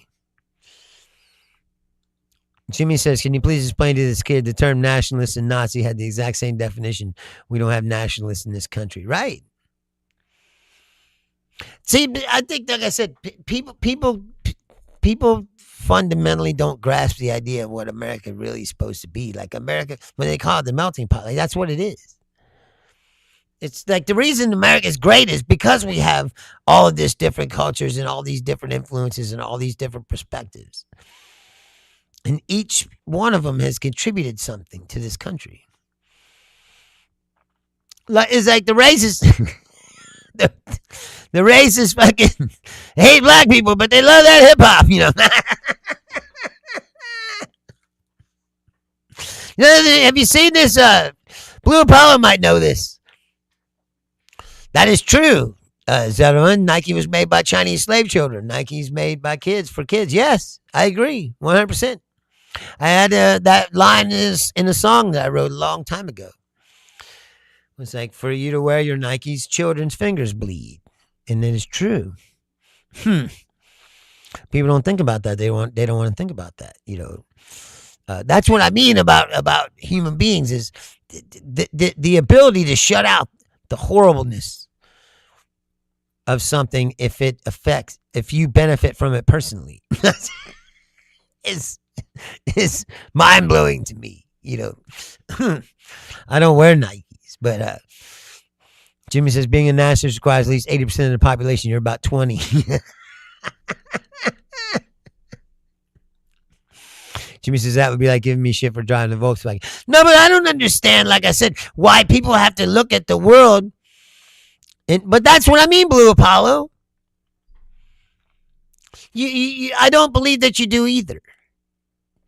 Jimmy says, can you please explain to this kid the term nationalist and Nazi had the exact same definition? We don't have nationalists in this country. Right. See, I think, like I said, people fundamentally don't grasp the idea of what America really is supposed to be. Like America, when they call it the melting pot, like that's what it is. It's like the reason America is great is because we have all of these different cultures and all these different influences and all these different perspectives. And each one of them has contributed something to this country. Like, it's like the racists, the racists fucking hate black people, but they love that hip hop, you know. You know, have you seen this? Blue Apollo might know this. That is true. Zetterman, Nike was made by Chinese slave children. Nike's made by kids for kids. Yes, I agree, 100%. I had that line is in a song that I wrote a long time ago. It was like, for you to wear your Nikes, children's fingers bleed. And it is true. People don't think about that. They don't want to think about that. You know, that's what I mean about human beings is the ability to shut out the horribleness of something if you benefit from it personally. is mind-blowing to me, you know. I don't wear Nikes, but Jimmy says being a nationalist requires at least 80% of the population. You're about 20. Jimmy says that would be like giving me shit for driving a Volkswagen. No, but I don't understand, like I said, why people have to look at the world. But that's what I mean, Blue Apollo. I don't believe that you do either.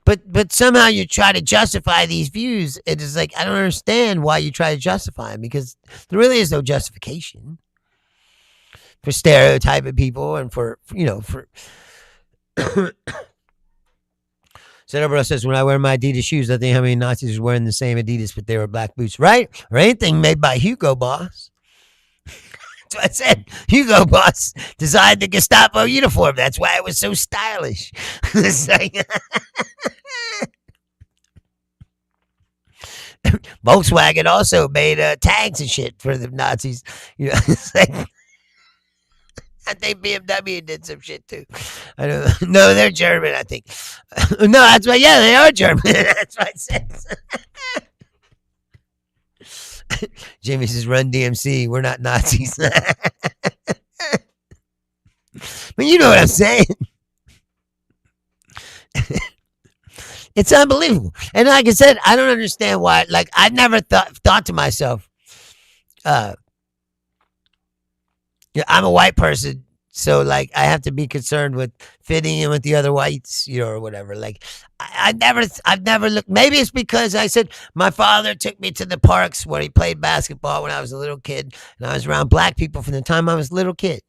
But somehow you try to justify these views. It is like, I don't understand why you try to justify them, because there really is no justification for stereotyping people and for Senator says, when I wear my Adidas shoes, I think how many Nazis were wearing the same Adidas, but they were black boots, right? Or anything made by Hugo Boss. That's what I said. Hugo Boss designed the Gestapo uniform. That's why it was so stylish. It's like, Volkswagen also made tags and shit for the Nazis. You know, it's like, I think BMW did some shit too. I don't know. No, they're German, I think. No, that's why. Yeah, they are German. That's what I said. Jamie says, "Run DMC. We're not Nazis." But you know what I'm saying. It's unbelievable. And like I said, I don't understand why. Like, I never thought to myself, I'm a white person, so like I have to be concerned with fitting in with the other whites, you know, or whatever. Like, I've never looked. Maybe it's because I said my father took me to the parks where he played basketball when I was a little kid, and I was around black people from the time I was a little kid,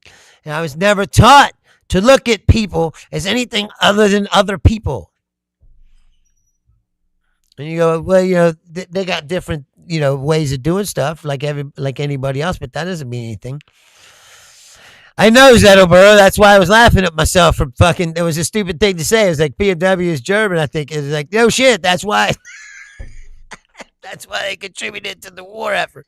and I was never taught to look at people as anything other than other people. And you go, well, you know, they got different, you know, ways of doing stuff like anybody else, but that doesn't mean anything. I know, Zettelboro. That's why I was laughing at myself for fucking. It was a stupid thing to say. It was like BMW is German. I think it's like, no shit. That's why. That's why they contributed to the war effort.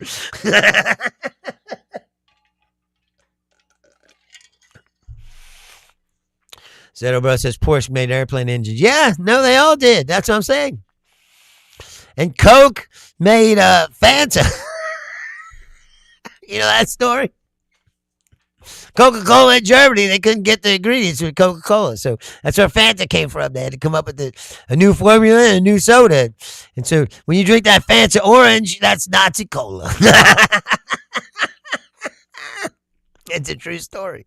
Zettelboro says Porsche made airplane engines. Yeah, no, they all did. That's what I'm saying. And Coke made Fanta. You know that story? Coca-Cola in Germany, they couldn't get the ingredients with Coca-Cola. So that's where Fanta came from. They had to come up with a new formula and a new soda. And so when you drink that Fanta orange, that's Nazi Cola. It's a true story.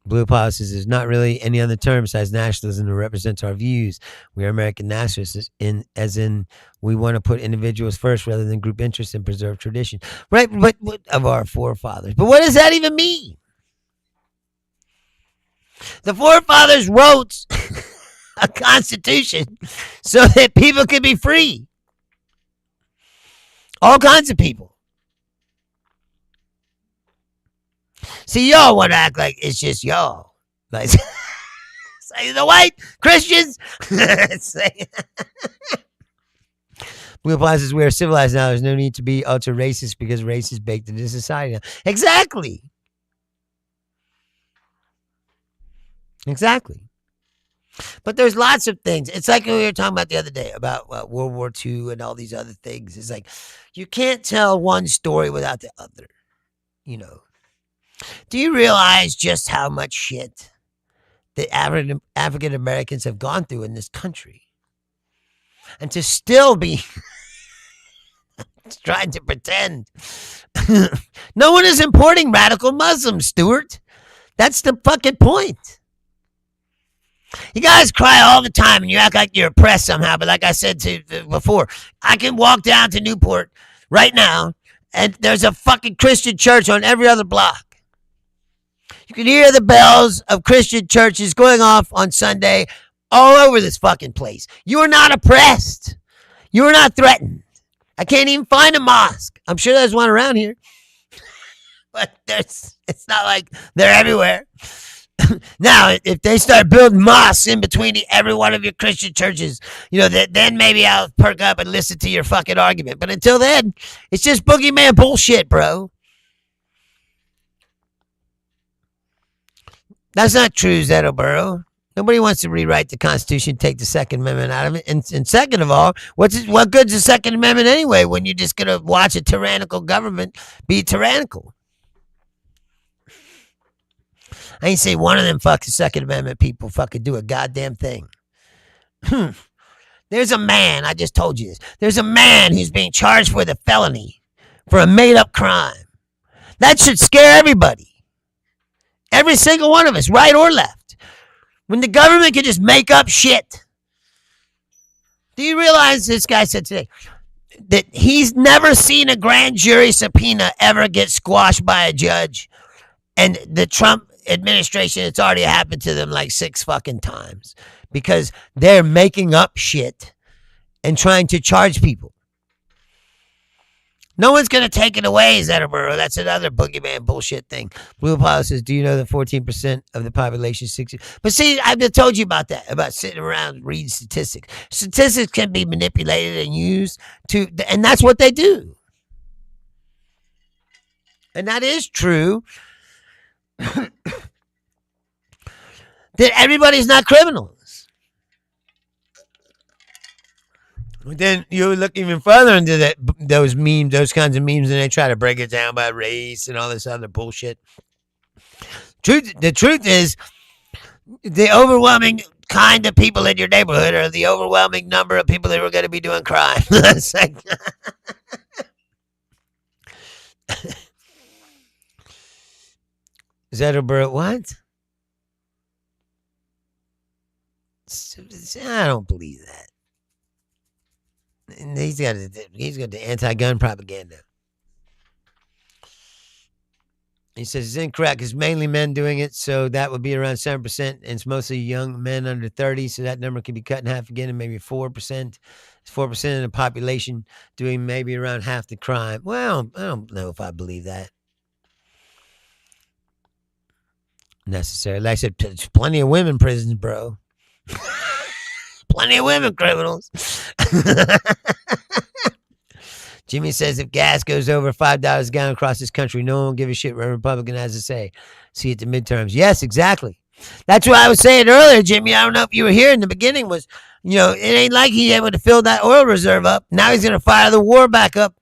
Blue policy says there's not really any other term besides nationalism that represents our views. We are American nationalists, as in we want to put individuals first rather than group interests and preserve tradition. Right, but of our forefathers. But what does that even mean? The forefathers wrote a constitution so that people could be free. All kinds of people. See, y'all want to act like it's just y'all. Like, say the white Christians. Blue Applies says we are civilized now. There's no need to be ultra racist because race is baked into society now. Exactly. Exactly. But there's lots of things. It's like we were talking about the other day about World War II and all these other things. It's like you can't tell one story without the other, you know. Do you realize just how much shit the African Americans have gone through in this country? And to still be trying to pretend. No one is importing radical Muslims, Stuart. That's the fucking point. You guys cry all the time and you act like you're oppressed somehow. But like I said before, I can walk down to Newport right now and there's a fucking Christian church on every other block. You can hear the bells of Christian churches going off on Sunday all over this fucking place. You are not oppressed. You are not threatened. I can't even find a mosque. I'm sure there's one around here. But it's not like they're everywhere. Now, if they start building mosques in between every one of your Christian churches, you know, then maybe I'll perk up and listen to your fucking argument. But until then, it's just boogeyman bullshit, bro. That's not true, Zettleboro. Nobody wants to rewrite the Constitution, take the Second Amendment out of it. And second of all, what good's the Second Amendment anyway when you're just going to watch a tyrannical government be tyrannical? I ain't say one of them fucking Second Amendment people fucking do a goddamn thing. There's a man, I just told you this. There's a man who's being charged with a felony for a made-up crime. That should scare everybody. Every single one of us, right or left. When the government can just make up shit. Do you realize this guy said today that he's never seen a grand jury subpoena ever get squashed by a judge? And the Trump administration, it's already happened to them like 6 fucking times because they're making up shit and trying to charge people. No one's going to take it away, Zettleboro. That's another boogeyman bullshit thing. Blue Apollo says, do you know that 14% of the population is 60? But see, I've told you about that, about sitting around reading statistics. Statistics can be manipulated and used to, and that's what they do. And that is true. That everybody's not criminals. Then you look even further into those memes, those kinds of memes, and they try to break it down by race and all this other bullshit. The truth is, the overwhelming kind of people in your neighborhood are the overwhelming number of people that are going to be doing crime. It's like, Zettelbert, what? I don't believe that. And he's got the anti-gun propaganda. He says it's incorrect. It's mainly men doing it, so that would be around 7%, and it's mostly young men under 30, so that number could be cut in half again, and maybe 4%. It's 4% of the population doing maybe around half the crime. Well, I don't know if I believe that. Necessary. Like I said, there's plenty of women prisons, bro. Plenty of women criminals. Jimmy says if gas goes over $5 a gallon across this country, no one will give a shit what a Republican has to say. See at the midterms. Yes, exactly. That's what I was saying earlier, Jimmy. I don't know if you were here in the beginning. Was it ain't like he's able to fill that oil reserve up. Now he's going to fire the war back up.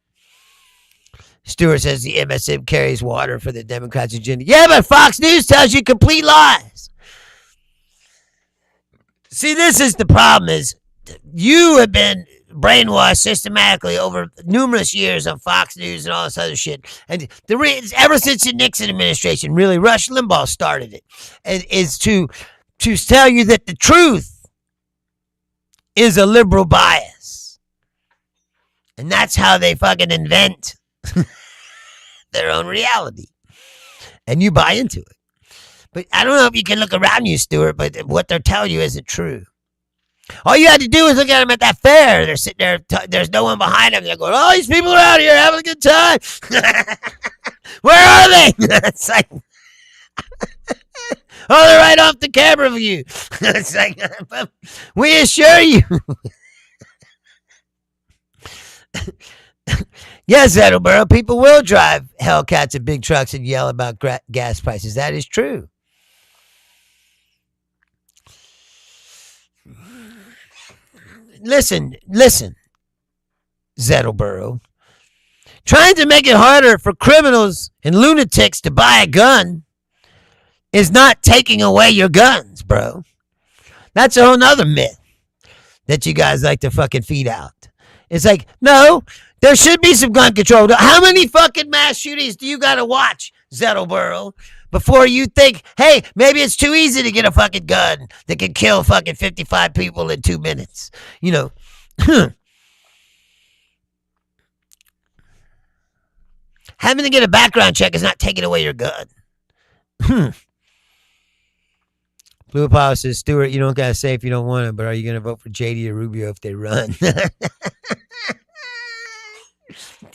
Stewart says the MSM carries water for the Democrats' agenda. Yeah, but Fox News tells you complete lies. See, this is the problem: is you have been brainwashed systematically over numerous years on Fox News and all this other shit. And ever since the Nixon administration, really, Rush Limbaugh started it, is to tell you that the truth is a liberal bias. And that's how they fucking invent their own reality. And you buy into it. But I don't know if you can look around you, Stuart, but what they're telling you isn't true. All you had to do is look at them at that fair. They're sitting there. There's no one behind them. They're going, oh, these people are out here having a good time. Where are they? It's like, oh, they're right off the camera view. It's like, we assure you. Yes, Edinburgh, people will drive Hellcats and big trucks and yell about gas prices. That is true. Listen, Zettelboro. Trying to make it harder for criminals and lunatics to buy a gun is not taking away your guns, bro. That's a whole nother myth that you guys like to fucking feed out. It's like, no, there should be some gun control. How many fucking mass shootings do you gotta watch, Zettelboro, before you think, hey, maybe it's too easy to get a fucking gun that can kill fucking 55 people in 2 minutes? Having to get a background check is not taking away your gun. Blue Apollo says, Stuart, you don't gotta say if you don't want to, but are you gonna vote for JD or Rubio if they run?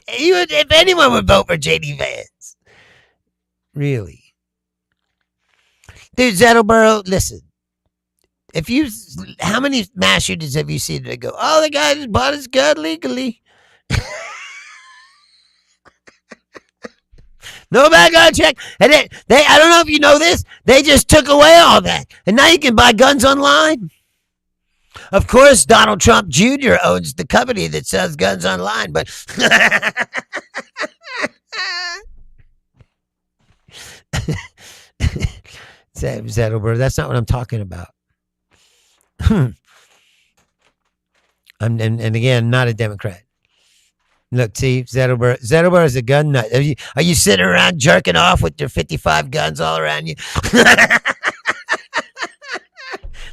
If anyone would vote for JD Vance. Really. Dude, Zettelboro, listen. How many mass shootings have you seen that go, oh, the guy just bought his gun legally? No background check. And I don't know if you know this, they just took away all that. And now you can buy guns online. Of course, Donald Trump Jr. owns the company that sells guns online, but Zettelberg, that's not what I'm talking about. And again, not a Democrat. Look, see, Zettelberg is a gun nut. Are you sitting around jerking off with your 55 guns all around you?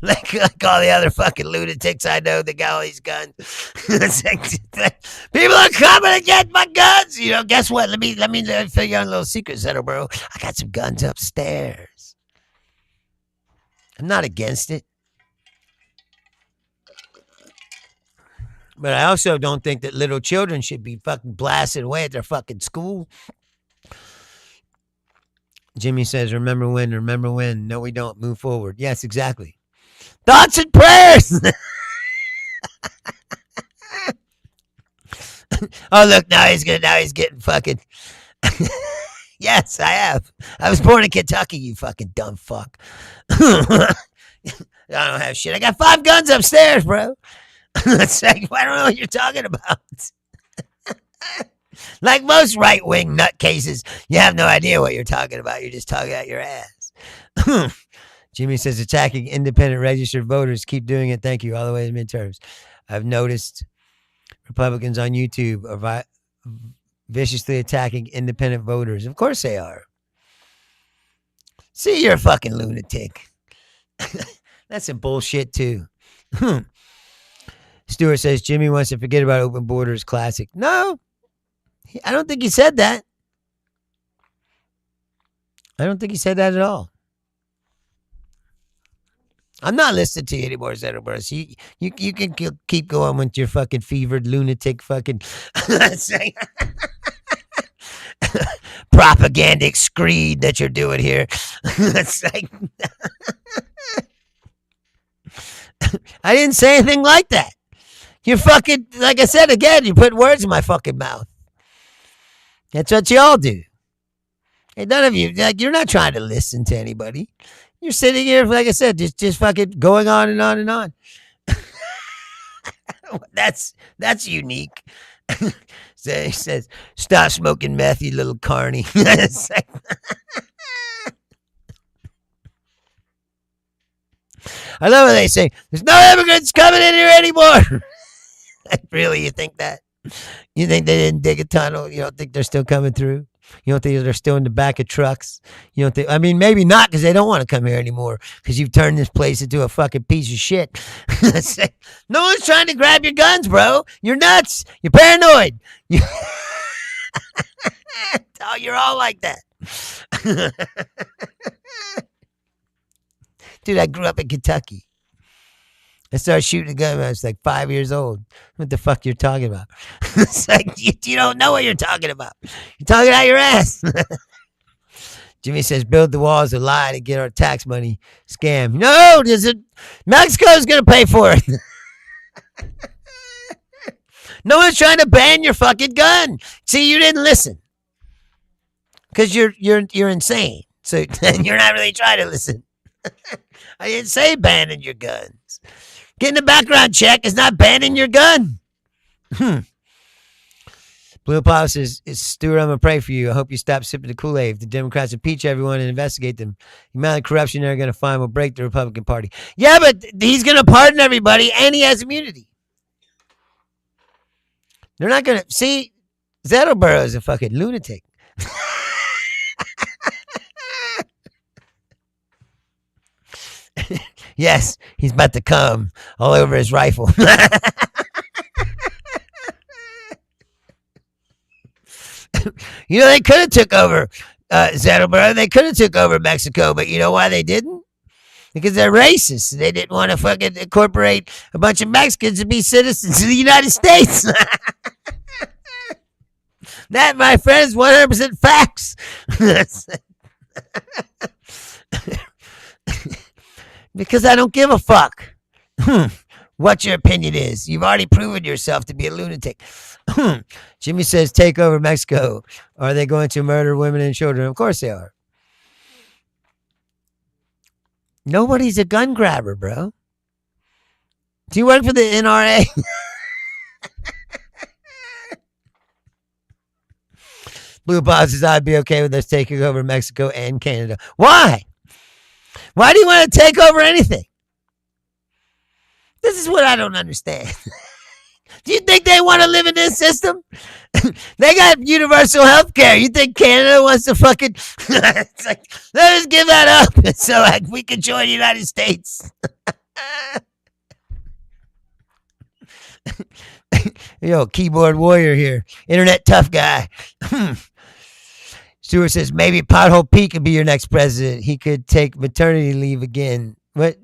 like all the other fucking lunatics I know that got all these guns. People are coming to get my guns. Guess what? Let me fill you on a little secret, Zettelbro. I got some guns upstairs. I'm not against it. But I also don't think that little children should be fucking blasted away at their fucking school. Jimmy says, remember when? No, we don't. Move forward. Yes, exactly. Thoughts and prayers. Oh, look, now he's getting fucking. Yes, I have. I was born in Kentucky, you fucking dumb fuck. I don't have shit. I got 5 guns upstairs, bro. It's like, I don't know what you're talking about. Like most right-wing nutcases, you have no idea what you're talking about. You're just talking out your ass. Jimmy says, attacking independent registered voters. Keep doing it. Thank you. All the way to midterms. I've noticed Republicans on YouTube are viciously attacking independent voters. Of course they are. See, you're a fucking lunatic. That's some bullshit, too. Stewart says, Jimmy wants to forget about open borders. Classic. No, I don't think he said that. I don't think he said that at all. I'm not listening to you anymore, Zettelbro. You can keep going with your fucking fevered lunatic fucking propagandic screed that you're doing here. It's like, I didn't say anything like that. You fucking, like I said again, you put words in my fucking mouth. That's what you all do. Hey, none of you, like, you're not trying to listen to anybody. You're sitting here, like I said, just fucking going on and on and on. That's unique. So he says, "Stop smoking meth, you little carny." It's like- I love when they say, "There's no immigrants coming in here anymore." Really, you think that? You think they didn't dig a tunnel? You don't think they're still coming through? You don't think they're still in the back of trucks? You don't think? I mean, maybe not because they don't want to come here anymore because you've turned this place into a fucking piece of shit. No one's trying to grab your guns, bro. You're nuts. You're paranoid. Oh, you're all like that. Dude, I grew up in Kentucky. I started shooting a gun when I was like 5 years old. What the fuck you're talking about? It's like, you don't know what you're talking about. You're talking out your ass. Jimmy says, build the wall is a lie to get our tax money scam. No, Mexico's going to pay for it. No one's trying to ban your fucking gun. See, you didn't listen. Because you're insane. So you're not really trying to listen. I didn't say banning your guns. Getting a background check is not banning your gun. Blue Apollo says, Stuart, I'm going to pray for you. I hope you stop sipping the Kool-Aid. If the Democrats impeach everyone and investigate them, the amount of corruption they're going to find will break the Republican Party. Yeah, but he's going to pardon everybody and he has immunity. They're not going to... See, Zettelborough is a fucking lunatic. Yes, he's about to come all over his rifle. You know, they could have took over Zettelborough. They could have took over Mexico, but you know why they didn't? Because they're racist. They didn't want to fucking incorporate a bunch of Mexicans to be citizens of the United States. That, my friend, is 100% facts. Because I don't give a fuck what your opinion is. You've already proven yourself to be a lunatic. Jimmy says, take over Mexico. Are they going to murder women and children? Of course they are. Nobody's a gun grabber, bro. Do you work for the NRA? Blue Bob says, I'd be okay with us taking over Mexico and Canada. Why? Why do you want to take over anything? This is what I don't understand. Do you think they want to live in this system? They got universal health care. You think Canada wants to fucking... It's like, let us give that up so like, we can join the United States. Yo, keyboard warrior here. Internet tough guy. Stewart says, maybe Pothole Pete could be your next president. He could take maternity leave again. What?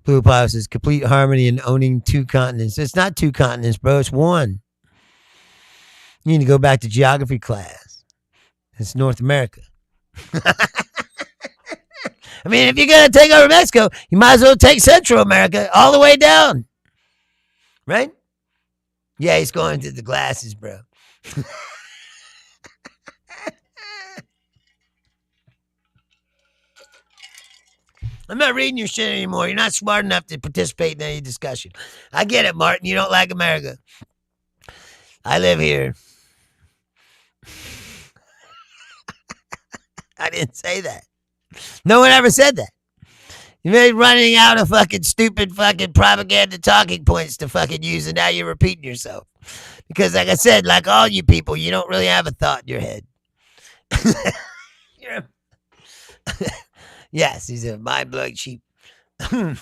Blue Pile says, complete harmony and owning 2 continents. It's not 2 continents, bro. It's 1. You need to go back to geography class. It's North America. I mean, if you're going to take over Mexico, you might as well take Central America all the way down. Right? Yeah, he's going to the glasses, bro. I'm not reading your shit anymore. You're not smart enough to participate in any discussion. I get it, Martin. You don't like America. I live here. I didn't say that. No one ever said that. You're running out of fucking stupid fucking propaganda talking points to fucking use, and now you're repeating yourself. Because like I said, like all you people, you don't really have a thought in your head. You're yes, he's a mind-blowing sheep. I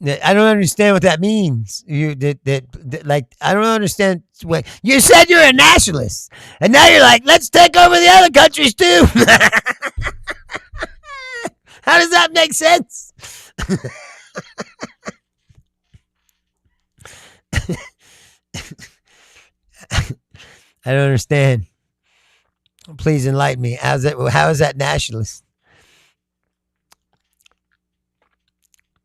don't understand what that means. Like, I don't understand. What, you said you're a nationalist, and now you're like, let's take over the other countries too. How does that make sense? I don't understand. Please enlighten me. How is that nationalist?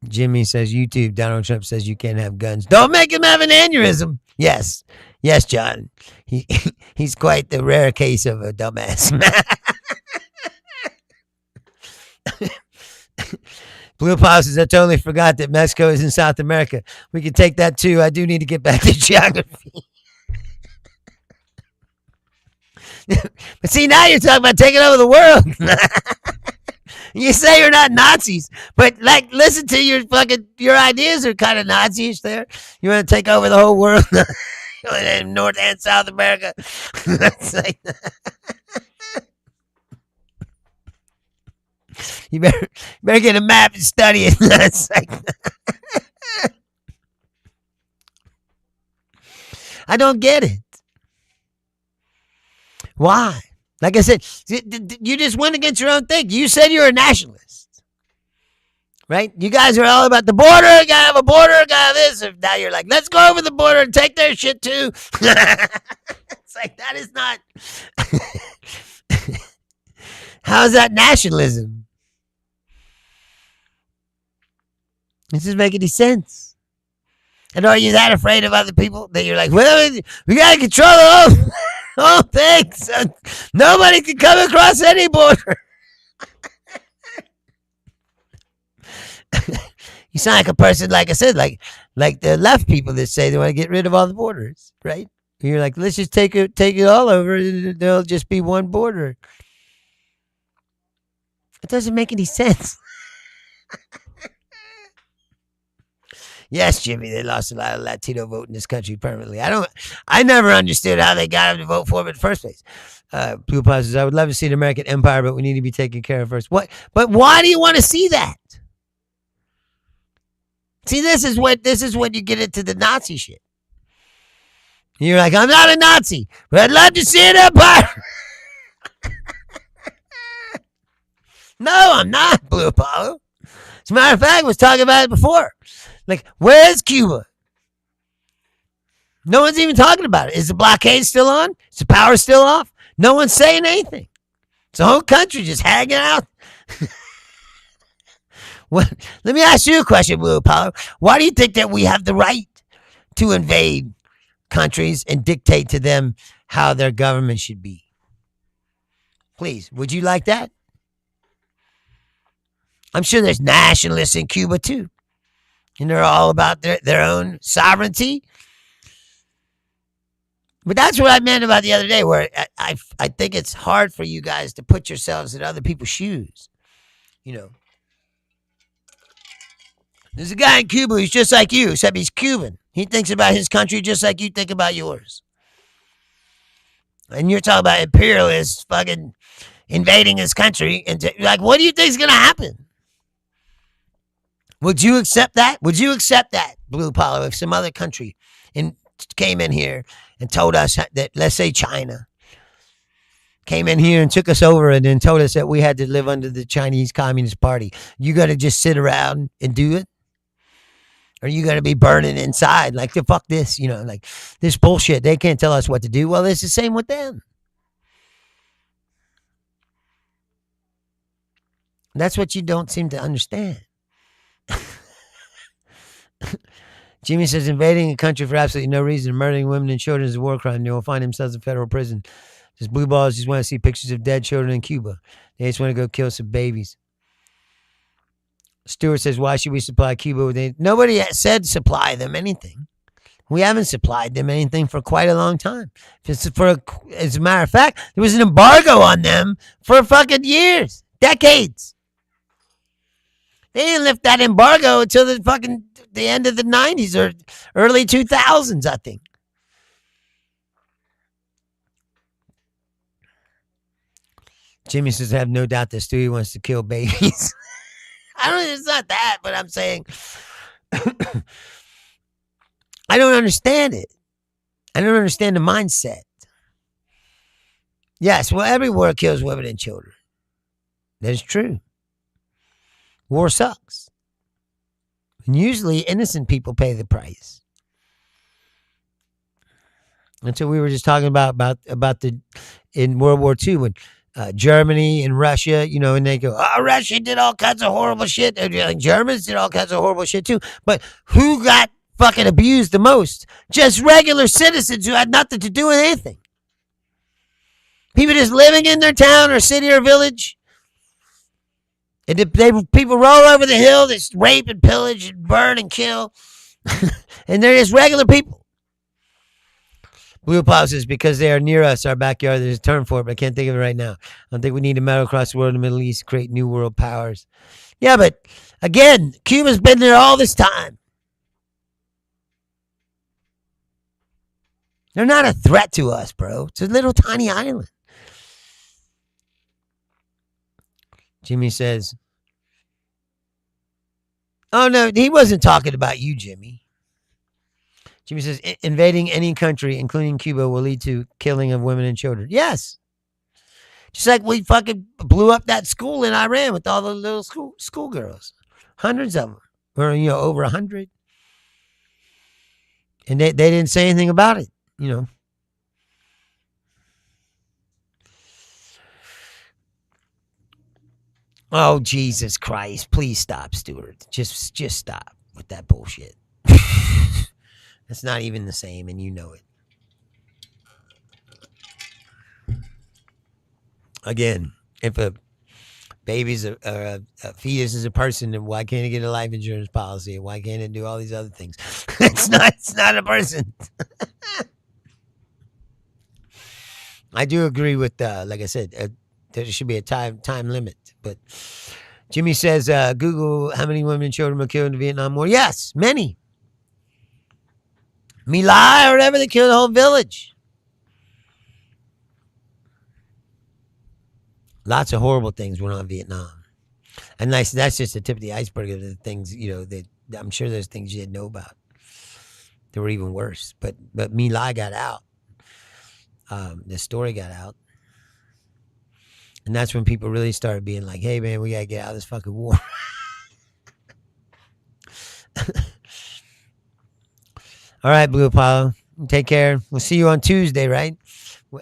Jimmy says, YouTube, Donald Trump says you can't have guns. Don't make him have an aneurysm. Yes. Yes, John. He's quite the rare case of a dumbass. Blue Pile says, I totally forgot that Mexico is in South America. We can take that too. I do need to get back to geography. But see, now you're talking about taking over the world. You say you're not Nazis, but like, listen to your ideas are kind of Nazi-ish there. You want to take over the whole world, North and South America. It's like, you better get a map and study it. It's like, I don't get it. Why? Like I said, you just went against your own thing. You said you're a nationalist, right? You guys are all about the border. Gotta have a border. Gotta have this. And now you're like, let's go over the border and take their shit too. It's like, that is not. How is that nationalism? This doesn't make any sense. And are you that afraid of other people that you're like, well, we gotta control the whole thing, so nobody can come across any border. You sound like a person, like I said, like the left people that say they want to get rid of all the borders, right? And you're like, let's just take it all over. There'll just be one border. It doesn't make any sense. Yes, Jimmy, they lost a lot of Latino vote in this country permanently. I never understood how they got them to vote for him in the first place. Blue Pie says, I would love to see an American empire, but we need to be taken care of first. What? But why do you want to see that? See, this is when you get into the Nazi shit. You're like, I'm not a Nazi, but I'd love to see an empire. No, I'm not, Blue Apollo. As a matter of fact, I was talking about it before. Like, where's Cuba? No one's even talking about it. Is the blockade still on? Is the power still off? No one's saying anything. It's the whole country just hanging out. Let me ask you a question, Blue Apollo. Why do you think that we have the right to invade countries and dictate to them how their government should be? Please, would you like that? I'm sure there's nationalists in Cuba too. And they're all about their own sovereignty. But that's what I meant about the other day, where I think it's hard for you guys to put yourselves in other people's shoes. You know. There's a guy in Cuba who's just like you, except he's Cuban. He thinks about his country just like you think about yours. And you're talking about imperialists fucking invading his country. And like, what do you think is going to happen? Would you accept that? Would you accept that, Blue Apollo, if some other country came in here and told us that, let's say China, came in here and took us over and then told us that we had to live under the Chinese Communist Party? You got to just sit around and do it? Or you got to be burning inside like, the fuck this, you know, like this bullshit. They can't tell us what to do. Well, it's the same with them. That's what you don't seem to understand. Jimmy says, invading a country for absolutely no reason, murdering women and children is a war crime. They will find themselves in federal prison. Just blue balls just want to see pictures of dead children in Cuba. They just want to go kill some babies. Stewart says, why should we supply Cuba with anything? Nobody said supply them anything. We haven't supplied them anything for quite a long time. As a matter of fact, there was an embargo on them for fucking years, decades. They didn't lift that embargo until the end of the 90s or early 2000s, I think. Jimmy says, I have no doubt that Stewie wants to kill babies. It's not that, but I'm saying I don't understand it. I don't understand the mindset. Yes, well, every war kills women and children. That is true. War sucks. And usually innocent people pay the price. And so we were just talking about in World War II when Germany and Russia, you know, and they go, oh, Russia did all kinds of horrible shit. And Germans did all kinds of horrible shit too. But who got fucking abused the most? Just regular citizens who had nothing to do with anything. People just living in their town or city or village. And people roll over the hill, they rape and pillage and burn and kill. And they're just regular people. Blue Apollo says, because they are near us, our backyard, there's a term for it, but I can't think of it right now. I don't think we need to meddle across the world in the Middle East, create new world powers. Yeah, but again, Cuba's been there all this time. They're not a threat to us, bro. It's a little tiny island. Jimmy says, oh, no, he wasn't talking about you, Jimmy. Jimmy says, invading any country, including Cuba, will lead to killing of women and children. Yes. Just like we fucking blew up that school in Iran with all the little schoolgirls. Hundreds of them. Or, over 100. And they didn't say anything about it, Oh, Jesus Christ. Please stop, Stuart. Just stop with that bullshit. It's not even the same, and you know it. Again, if a baby's a fetus is a person, then why can't it get a life insurance policy? And why can't it do all these other things? It's not a person. I do agree with, like I said, there should be a time limit. But Jimmy says, Google how many women and children were killed in the Vietnam War. Yes, many. My Lai or whatever, they killed the whole village. Lots of horrible things went on in Vietnam. And that's just the tip of the iceberg of the things, that I'm sure there's things you didn't know about. They were even worse. But My Lai got out. The story got out. And that's when people really started being like, hey, man, we got to get out of this fucking war. All right, Blue Apollo. Take care. We'll see you on Tuesday, right?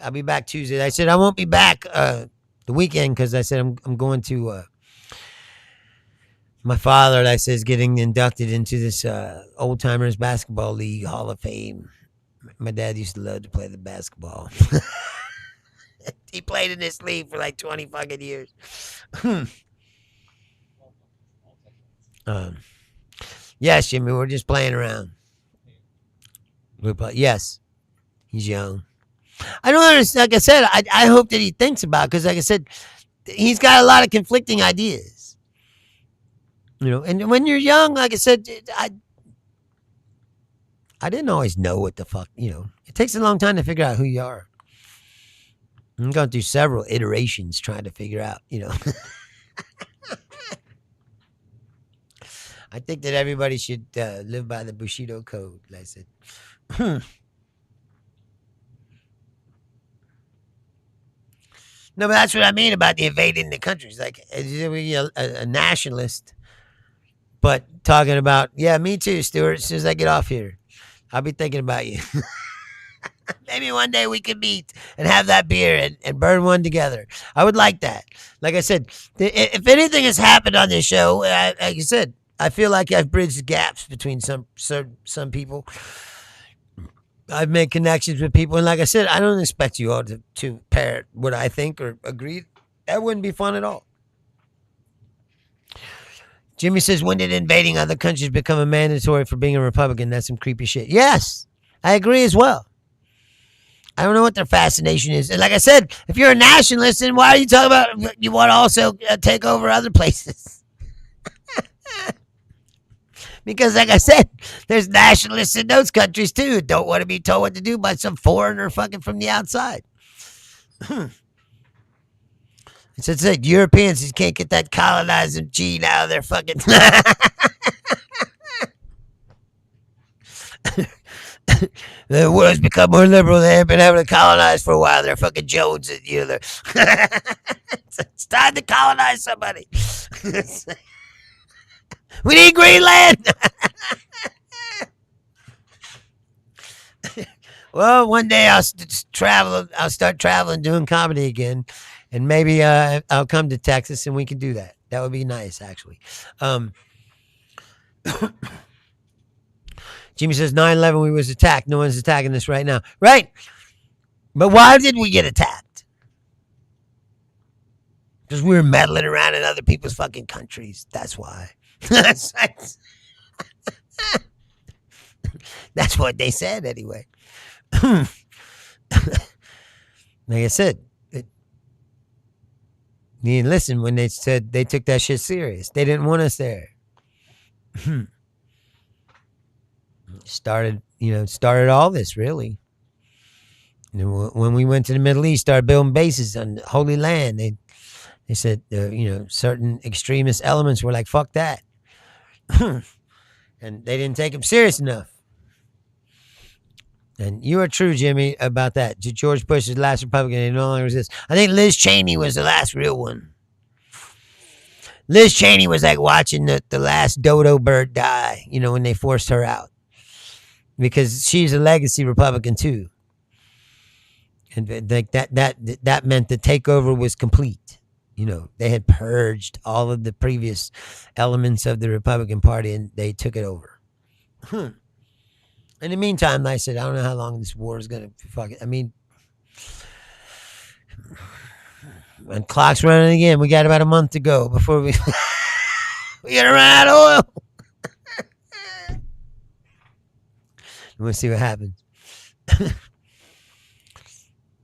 I'll be back Tuesday. I said I won't be back the weekend because I said I'm going to my father, I said, is getting inducted into this Old Timers Basketball League Hall of Fame. My dad used to love to play the basketball. He played in this league for like 20 fucking years. Yes, Jimmy, we're just playing around. Yes, he's young. I don't understand. Like I said, I hope that he thinks about it because, like I said, he's got a lot of conflicting ideas. And when you're young, like I said, I didn't always know what the fuck, It takes a long time to figure out who you are. I'm going through several iterations trying to figure out, I think that everybody should live by the Bushido code, like I said. No, but that's what I mean about the invading the countries. Like, a nationalist, but talking about, yeah, me too, Stuart. As soon as I get off here, I'll be thinking about you. Maybe one day we could meet and have that beer and burn one together. I would like that. Like I said, if anything has happened on this show, like I said, I feel like I've bridged gaps between some people. I've made connections with people. And like I said, I don't expect you all to parrot what I think or agree. That wouldn't be fun at all. Jimmy says, when did invading other countries become a mandatory for being a Republican? That's some creepy shit. Yes, I agree as well. I don't know what their fascination is. And like I said, if you're a nationalist, then why are you talking about you want to also take over other places? Because like I said, there's nationalists in those countries too who don't want to be told what to do by some foreigner fucking from the outside. It's like Europeans just can't get that colonizing gene out of their fucking... The world's become more liberal. They haven't been having to colonize for a while. They're fucking Jones. It's time to colonize somebody. We need Greenland. Well, one day I'll travel. I'll start traveling, doing comedy again, and maybe I'll come to Texas and we can do that. That would be nice, actually. Jimmy says 9/11 we was attacked. No one's attacking us right now. Right. But why did we get attacked? Because we were meddling around in other people's fucking countries. That's why. That's what they said anyway. Like I said, you didn't listen when they said they took that shit serious. They didn't want us there. Started all this really. When we went to the Middle East, started building bases on Holy Land. They said, certain extremist elements were like, fuck that. And they didn't take them serious enough. And you are true, Jimmy, about that. George Bush is the last Republican and no longer exists. I think Liz Cheney was the last real one. Liz Cheney was like watching the last dodo bird die, when they forced her out. Because she's a legacy Republican too. And that meant the takeover was complete. They had purged all of the previous elements of the Republican Party and they took it over. In the meantime, like I said, I don't know how long this war is going to fucking, and clock's running again. We got about a month to go before we got to run out of oil. We'll see what happens.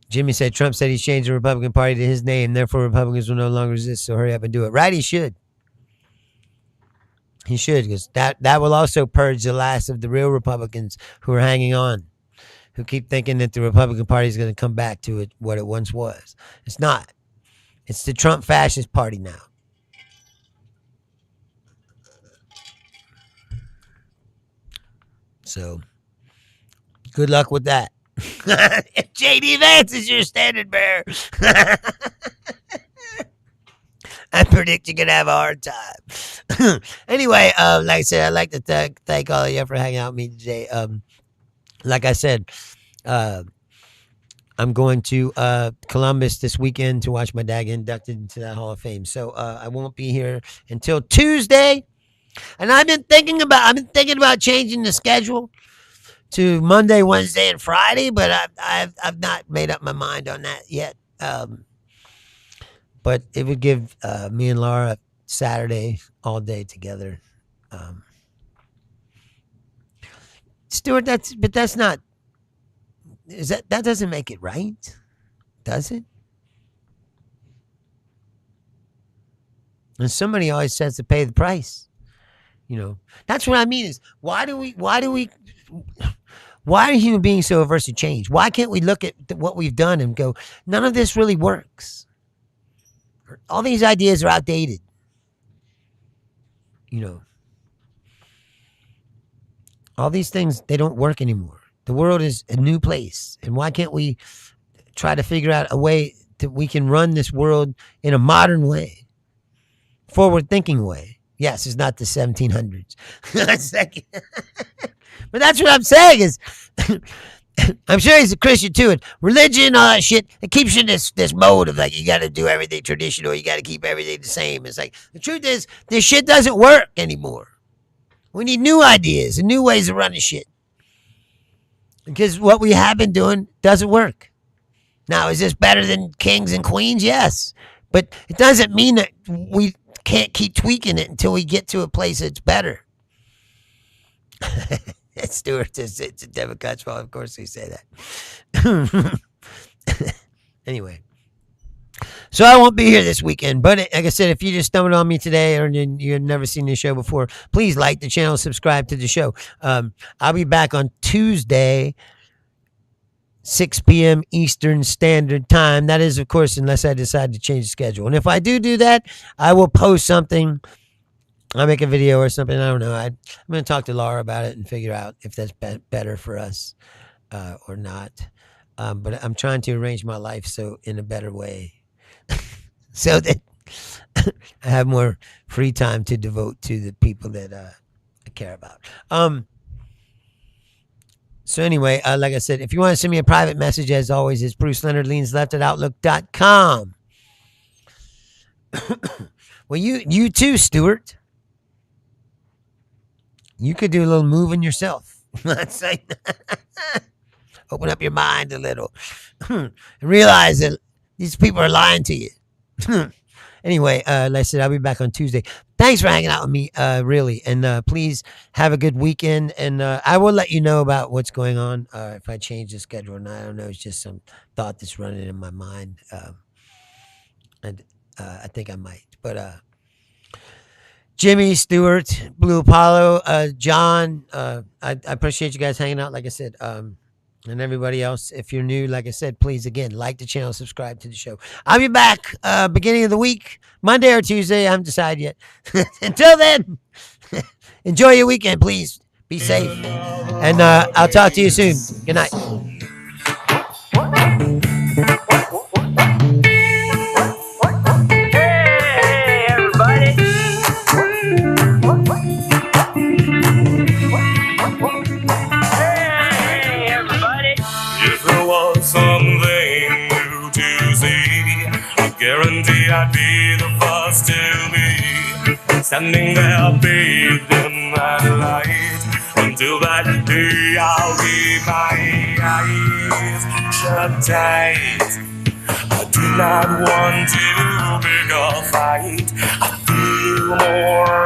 Jimmy said Trump said he's changed the Republican Party to his name, therefore Republicans will no longer exist, so hurry up and do it. Right, he should. He should, because that will also purge the last of the real Republicans who are hanging on, who keep thinking that the Republican Party is going to come back to what it once was. It's not. It's the Trump fascist party now. So, good luck with that. If J.D. Vance is your standard bearer, I predict you're going to have a hard time. Anyway, like I said, I'd like to thank all of you for hanging out with me today. Like I said, I'm going to Columbus this weekend to watch my dad get inducted into that Hall of Fame. So I won't be here until Tuesday. And I've been thinking about changing the schedule to Monday, Wednesday, and Friday, but I've not made up my mind on that yet. But it would give me and Laura Saturday all day together. Stuart, that's not. That doesn't make it right, does it? And somebody always says to pay the price. That's what I mean is why are human beings so averse to change? Why can't we look at what we've done and go, none of this really works? All these ideas are outdated. All these things, they don't work anymore. The world is a new place. And why can't we try to figure out a way that we can run this world in a modern way? Forward-thinking way. Yes, it's not the 1700s. But that's what I'm saying is, I'm sure he's a Christian too, and religion, all that shit, it keeps you in this mode of like, you got to do everything traditional, you got to keep everything the same. It's like, the truth is, this shit doesn't work anymore. We need new ideas and new ways of running shit. Because what we have been doing doesn't work. Now, is this better than kings and queens? Yes. But it doesn't mean that we can't keep tweaking it until we get to a place that's better. Stuart says it's a Democrat's fault. Of course they say that. Anyway. So I won't be here this weekend. But like I said, if you just stumbled on me today or you've never seen this show before, please like the channel, subscribe to the show. I'll be back on Tuesday, 6 p.m. Eastern Standard Time. That is, of course, unless I decide to change the schedule. And if I do that, I will post something. I'll make a video or something. I don't know. I'm going to talk to Laura about it and figure out if that's better for us or not. But I'm trying to arrange my life so in a better way so that I have more free time to devote to the people that I care about. So anyway, like I said, if you want to send me a private message, as always, it's BruceLeonardLeansLeft@Outlook.com. Well, you too, Stuart. You could do a little moving yourself. That's like, open up your mind a little. And realize that these people are lying to you. Anyway, like I said, I'll be back on Tuesday. Thanks for hanging out with me, really, and please have a good weekend. And I will let you know about what's going on if I change the schedule or not. I don't know. It's just some thought that's running in my mind, and I think I might. But Jimmy, Stewart, Blue Apollo, John, I appreciate you guys hanging out. Like I said, and everybody else, if you're new, like I said, please again like the channel, subscribe to the show. I'll be back beginning of the week, Monday or Tuesday. I haven't decided yet. Until then, enjoy your weekend, please. Be safe, and I'll talk to you soon. Good night. Hey, everybody. Hey, everybody. If there was something new to see, I guarantee I'd be the first to be standing there bathed in that light. Until that day I'll keep my eyes shut tight. I do not want to pick a fight. I feel more